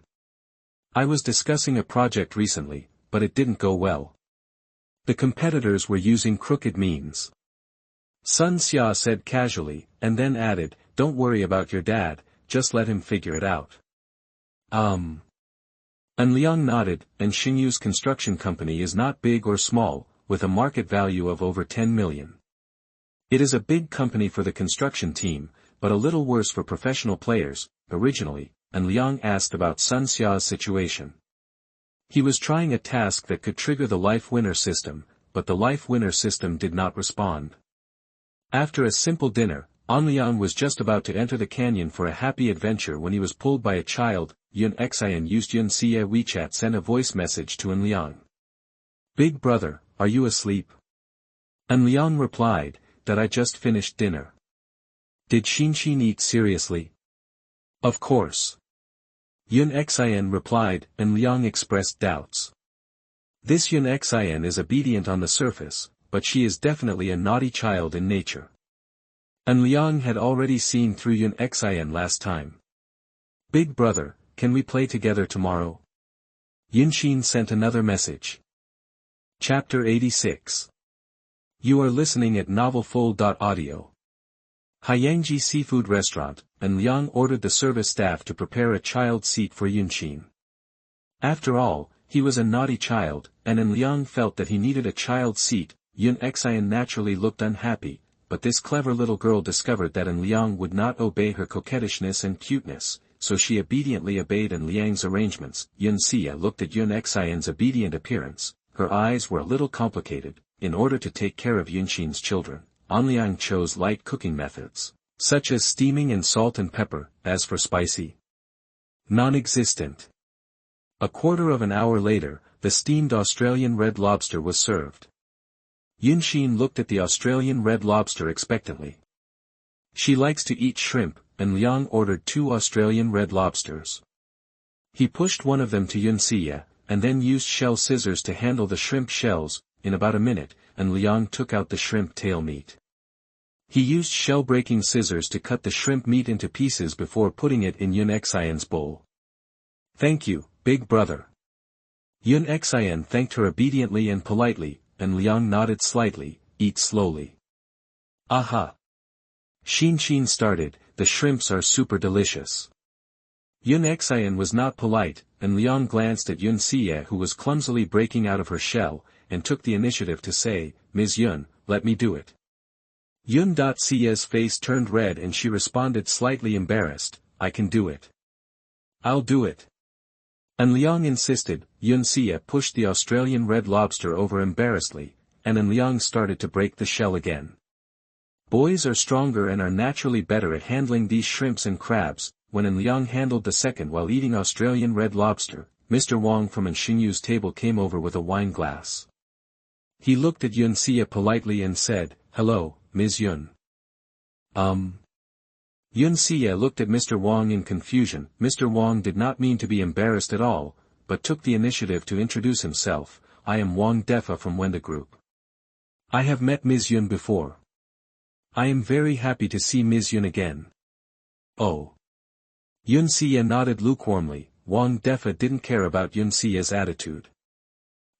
I was discussing a project recently, but it didn't go well. The competitors were using crooked means. Sun Xia said casually, and then added, don't worry about your dad, just let him figure it out. An Liang nodded, and Xingyu's construction company is not big or small, with a market value of over 10 million. It is a big company for the construction team, but a little worse for professional players. Originally, An Liang asked about Sun Xia's situation. He was trying a task that could trigger the life winner system, but the life winner system did not respond. After a simple dinner, An Liang was just about to enter the canyon for a happy adventure when he was pulled by a child. Yun Xian used Yun Xia WeChat sent a voice message to An Liang. Big brother, are you asleep? An Liang replied, that I just finished dinner. Did Xin eat seriously? Of course. Yun Xian replied, and Liang expressed doubts. This Yun Xian is obedient on the surface, but she is definitely a naughty child in nature. An Liang had already seen through Yun Xian last time. Big brother, can we play together tomorrow? Yunxin sent another message. Chapter 86. You are listening at novelfull.audio. Haiyangji Seafood Restaurant, An Liang ordered the service staff to prepare a child seat for Yunxin. After all, he was a naughty child, and An Liang felt that he needed a child seat. Yun Xian naturally looked unhappy, but this clever little girl discovered that An Liang would not obey her coquettishness and cuteness, so she obediently obeyed An Liang's arrangements. Yun Xia looked at Yun Xian's obedient appearance. Her eyes were a little complicated. In order to take care of Yunxin's children, An Liang chose light cooking methods, such as steaming and salt and pepper. As for spicy, non-existent. A quarter of an hour later, the steamed Australian red lobster was served. Yunxin looked at the Australian red lobster expectantly. She likes to eat shrimp, and Liang ordered 2 Australian red lobsters. He pushed one of them to Yun Xia, and then used shell scissors to handle the shrimp shells. In about a minute, An Liang took out the shrimp tail meat. He used shell-breaking scissors to cut the shrimp meat into pieces before putting it in Yun Xian's bowl. Thank you, big brother. Yun Xian thanked her obediently and politely, and Liang nodded slightly. Eat slowly. Aha! Xin started, the shrimps are super delicious. Yun Xian was not polite, and Liang glanced at Yun Xia who was clumsily breaking out of her shell, and took the initiative to say, Ms. Yun, let me do it. Yun Xia's face turned red and she responded slightly embarrassed, I can do it. I'll do it. An Liang insisted. Yun Xia pushed the Australian red lobster over embarrassedly, and An Liang started to break the shell again. Boys are stronger and are naturally better at handling these shrimps and crabs. When An Liang handled the second while eating Australian red lobster, Mr. Wang from An Xingyu's table came over with a wine glass. He looked at Yun Xia politely and said, Hello, Ms. Yun. Yun Xia looked at Mr. Wang in confusion. Mr. Wang did not mean to be embarrassed at all, but took the initiative to introduce himself. I am Wang Defa from Wenda Group. I have met Ms. Yun before. I am very happy to see Ms. Yun again. Oh. Yun Xia nodded lukewarmly. Wang Defa didn't care about Yun Xia's attitude.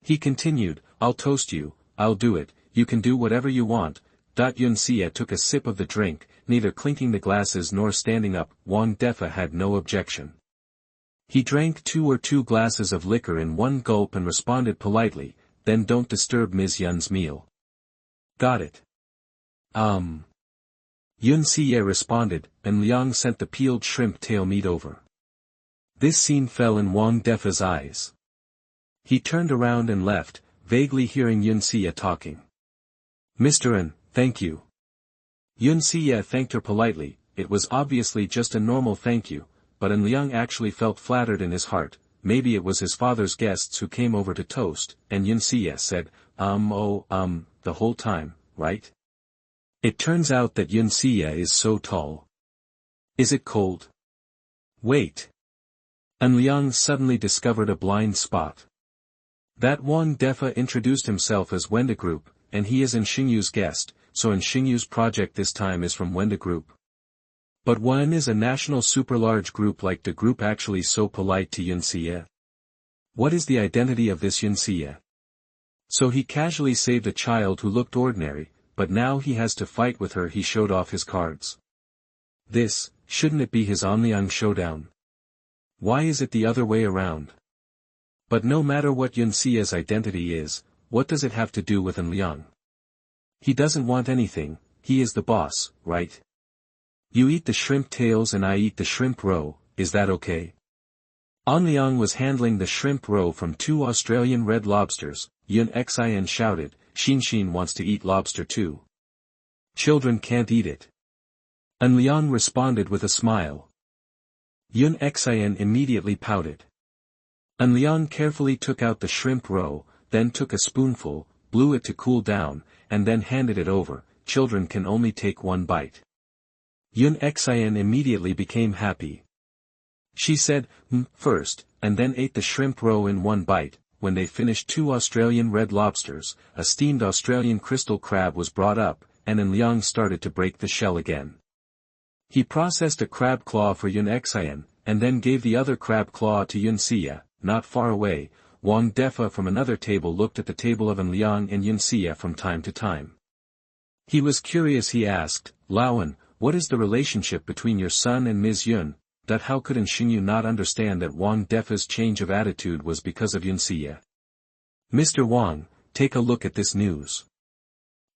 He continued, I'll toast you, I'll do it, you can do whatever you want. Yun Xia took a sip of the drink, neither clinking the glasses nor standing up. Wang Defa had no objection. He drank 2 glasses of liquor in one gulp and responded politely, then don't disturb Ms. Yun's meal. Got it. Yun Xia responded, and Liang sent the peeled shrimp tail meat over. This scene fell in Wang Defa's eyes. He turned around and left, vaguely hearing Yun Xia talking. Mr. An, thank you. Yun Xia thanked her politely. It was obviously just a normal thank you, but An Liang actually felt flattered in his heart. Maybe it was his father's guests who came over to toast, and Yun Xia said, the whole time, right? It turns out that Yun Xia is so tall. Is it cold? Wait. An Liang suddenly discovered a blind spot. That Wang Defa introduced himself as Wenda Group, and he is An Xingyu's guest, so An Xingyu's project this time is from Wenda Group. But when is a national super-large group like the group actually so polite to Yunxie? What is the identity of this Yunxie? So he casually saved a child who looked ordinary, but now he has to fight with her. He showed off his cards. This, shouldn't it be his An Liang showdown? Why is it the other way around? But no matter what Yunxie's identity is, what does it have to do with An Liang? He doesn't want anything, he is the boss, right? You eat the shrimp tails and I eat the shrimp roe, is that okay? An Liang was handling the shrimp roe from 2 Australian red lobsters. Yun Xian shouted, Xin wants to eat lobster too. Children can't eat it. An Liang responded with a smile. Yun Xian immediately pouted. An Liang carefully took out the shrimp roe, then took a spoonful, blew it to cool down, and then handed it over. Children can only take one bite. Yun Xian immediately became happy. She said, first, and then ate the shrimp roe in one bite. When they finished 2 Australian red lobsters, a steamed Australian crystal crab was brought up, and An Liang started to break the shell again. He processed a crab claw for Yun Xian, and then gave the other crab claw to Yunxie. Not far away, Wang Defa from another table looked at the table of An Liang and Yunxie from time to time. He was curious. He asked, Laoan, what is the relationship between your son and Ms. Yun? That how could An Xingyu not understand that Wang Defa's change of attitude was because of Yunxie? Mr. Wang, take a look at this news.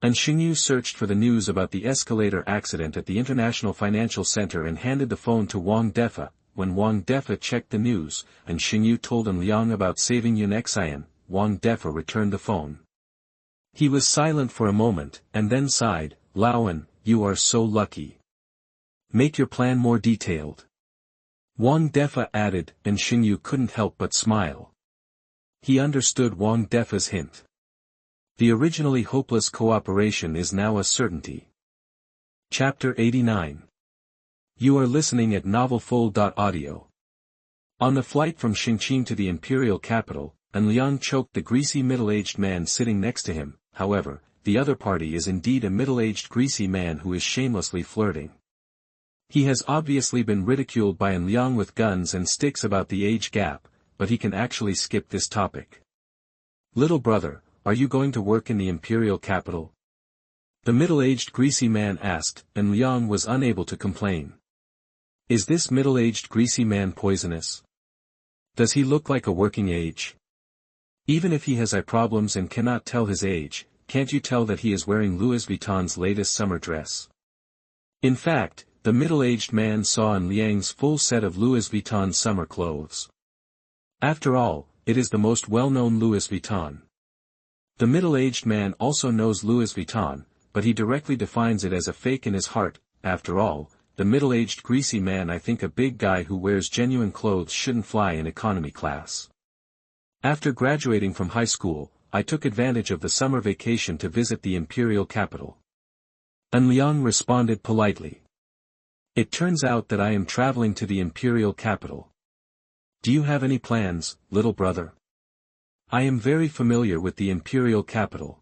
An Xingyu searched for the news about the escalator accident at the International Financial Center and handed the phone to Wang Defa. When Wang Defa checked the news, An Xingyu told An Liang about saving Yun Xian. Wang Defa returned the phone. He was silent for a moment, and then sighed, Laoan, you are so lucky. Make your plan more detailed. Wang Defa added, and Xingyu couldn't help but smile. He understood Wang Defa's hint. The originally hopeless cooperation is now a certainty. Chapter 89. You are listening at novelfull.audio. On the flight from Xingqing to the imperial capital, An Liang choked the greasy middle-aged man sitting next to him. However, the other party is indeed a middle-aged greasy man who is shamelessly flirting. He has obviously been ridiculed by An Liang with guns and sticks about the age gap, but he can actually skip this topic. Little brother, are you going to work in the imperial capital? The middle-aged greasy man asked, and Liang was unable to complain. Is this middle-aged greasy man poisonous? Does he look like a working age? Even if he has eye problems and cannot tell his age, can't you tell that he is wearing Louis Vuitton's latest summer dress? In fact, the middle-aged man saw An Liang's full set of Louis Vuitton summer clothes. After all, it is the most well-known Louis Vuitton. The middle-aged man also knows Louis Vuitton, but he directly defines it as a fake in his heart. After all, the middle-aged greasy man, I think a big guy who wears genuine clothes shouldn't fly in economy class. After graduating from high school, I took advantage of the summer vacation to visit the imperial capital. An Liang responded politely. It turns out that I am traveling to the imperial capital. Do you have any plans, little brother? I am very familiar with the imperial capital.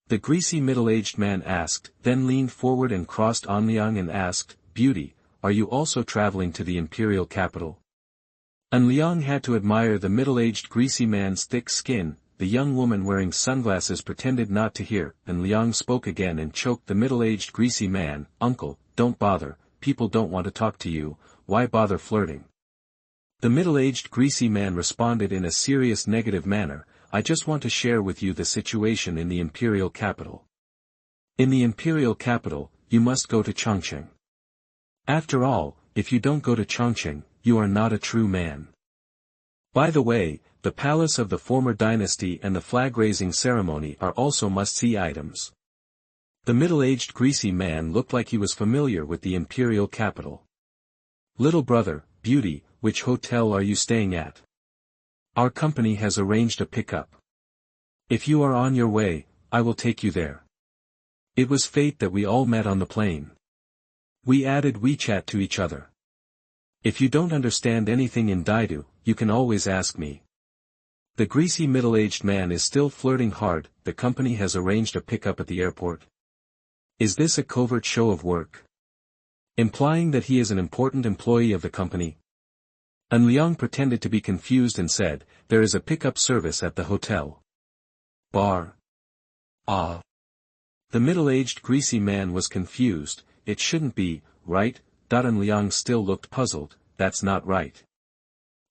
The greasy middle-aged man asked, then leaned forward and crossed An Liang and asked, Beauty, are you also traveling to the imperial capital? An Liang had to admire the middle-aged greasy man's thick skin. The young woman wearing sunglasses pretended not to hear. An Liang spoke again and choked the middle-aged greasy man, Uncle, don't bother, people don't want to talk to you, why bother flirting? The middle-aged greasy man responded in a serious negative manner, I just want to share with you the situation in the imperial capital. In the imperial capital, you must go to Chongqing. After all, if you don't go to Chongqing, you are not a true man. By the way, the palace of the former dynasty and the flag-raising ceremony are also must-see items. The middle-aged greasy man looked like he was familiar with the imperial capital. Little brother, Beauty, which hotel are you staying at? Our company has arranged a pickup. If you are on your way, I will take you there. It was fate that we all met on the plane. We added WeChat to each other. If you don't understand anything in Daidu, you can always ask me. The greasy middle-aged man is still flirting hard. The company has arranged a pickup at the airport. Is this a covert show of work? Implying that he is an important employee of the company? An Liang pretended to be confused and said, there is a pickup service at the hotel. Bar. Ah. The middle-aged greasy man was confused. It shouldn't be, right? An Liang still looked puzzled. That's not right.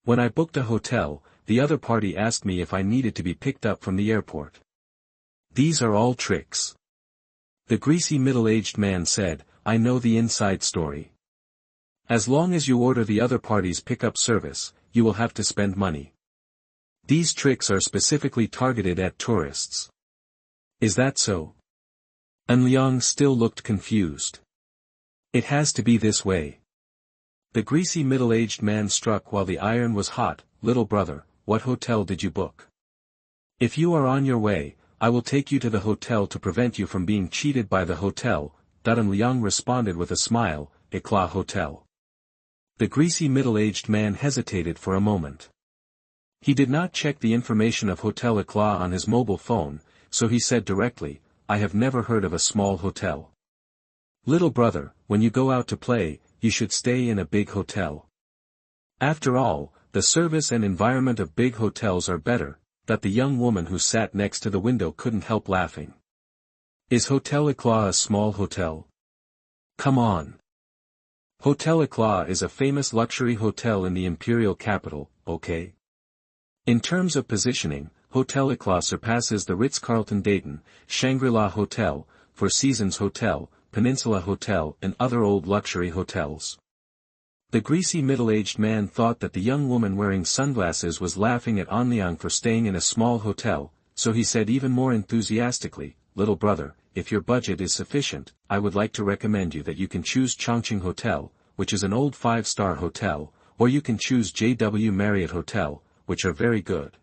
When I booked a hotel, the other party asked me if I needed to be picked up from the airport. These are all tricks. The greasy middle-aged man said, I know the inside story. As long as you order the other party's pickup service, you will have to spend money. These tricks are specifically targeted at tourists. Is that so? An Liang still looked confused. It has to be this way. The greasy middle-aged man struck while the iron was hot. Little brother, what hotel did you book? If you are on your way, I will take you to the hotel to prevent you from being cheated by the hotel. An Liang responded with a smile, Eclat Hotel. The greasy middle-aged man hesitated for a moment. He did not check the information of Hotel Eclat on his mobile phone, so he said directly, I have never heard of a small hotel. Little brother, when you go out to play, you should stay in a big hotel. After all, the service and environment of big hotels are better. That the young woman who sat next to the window couldn't help laughing. Is Hotel Eclat a small hotel? Come on. Hotel Eclat is a famous luxury hotel in the imperial capital, okay? In terms of positioning, Hotel Eclat surpasses the Ritz-Carlton Dayton, Shangri-La Hotel, Four Seasons Hotel, Peninsula Hotel and other old luxury hotels. The greasy middle-aged man thought that the young woman wearing sunglasses was laughing at An Liang for staying in a small hotel, so he said even more enthusiastically, Little brother, if your budget is sufficient, I would like to recommend you that you can choose Chongqing Hotel, which is an old 5-star hotel, or you can choose JW Marriott Hotel, which are very good.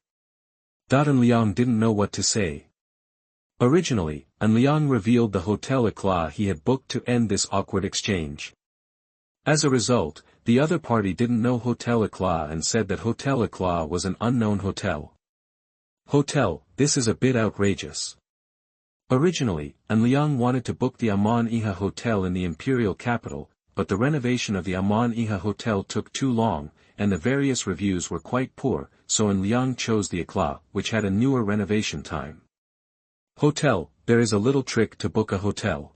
An Liang didn't know what to say. Originally, An Liang revealed the Hotel Eclat he had booked to end this awkward exchange. As a result, the other party didn't know Hotel Eclat and said that Hotel Eclat was an unknown hotel. This is a bit outrageous. Originally, An Liang wanted to book the Aman Iha Hotel in the imperial capital, but the renovation of the Aman Iha Hotel took too long, and the various reviews were quite poor, so An Liang chose the Eclat, which had a newer renovation time. There is a little trick to book a hotel.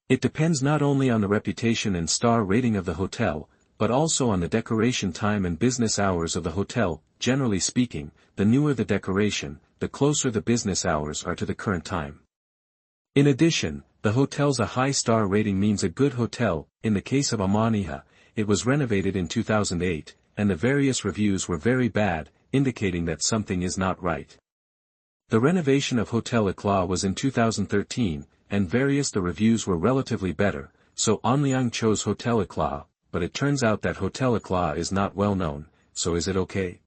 It depends not only on the reputation and star rating of the hotel, but also on the decoration time and business hours of the hotel. Generally speaking, the newer the decoration, the closer the business hours are to the current time. In addition, the hotel's a high star rating means a good hotel. In the case of Aman Iha, it was renovated in 2008, and the various reviews were very bad, indicating that something is not right. The renovation of Hotel Eclat was in 2013, and the reviews were relatively better, so An Liang chose Hotel Eclat, but it turns out that Hotel Eclat is not well known, so is it okay?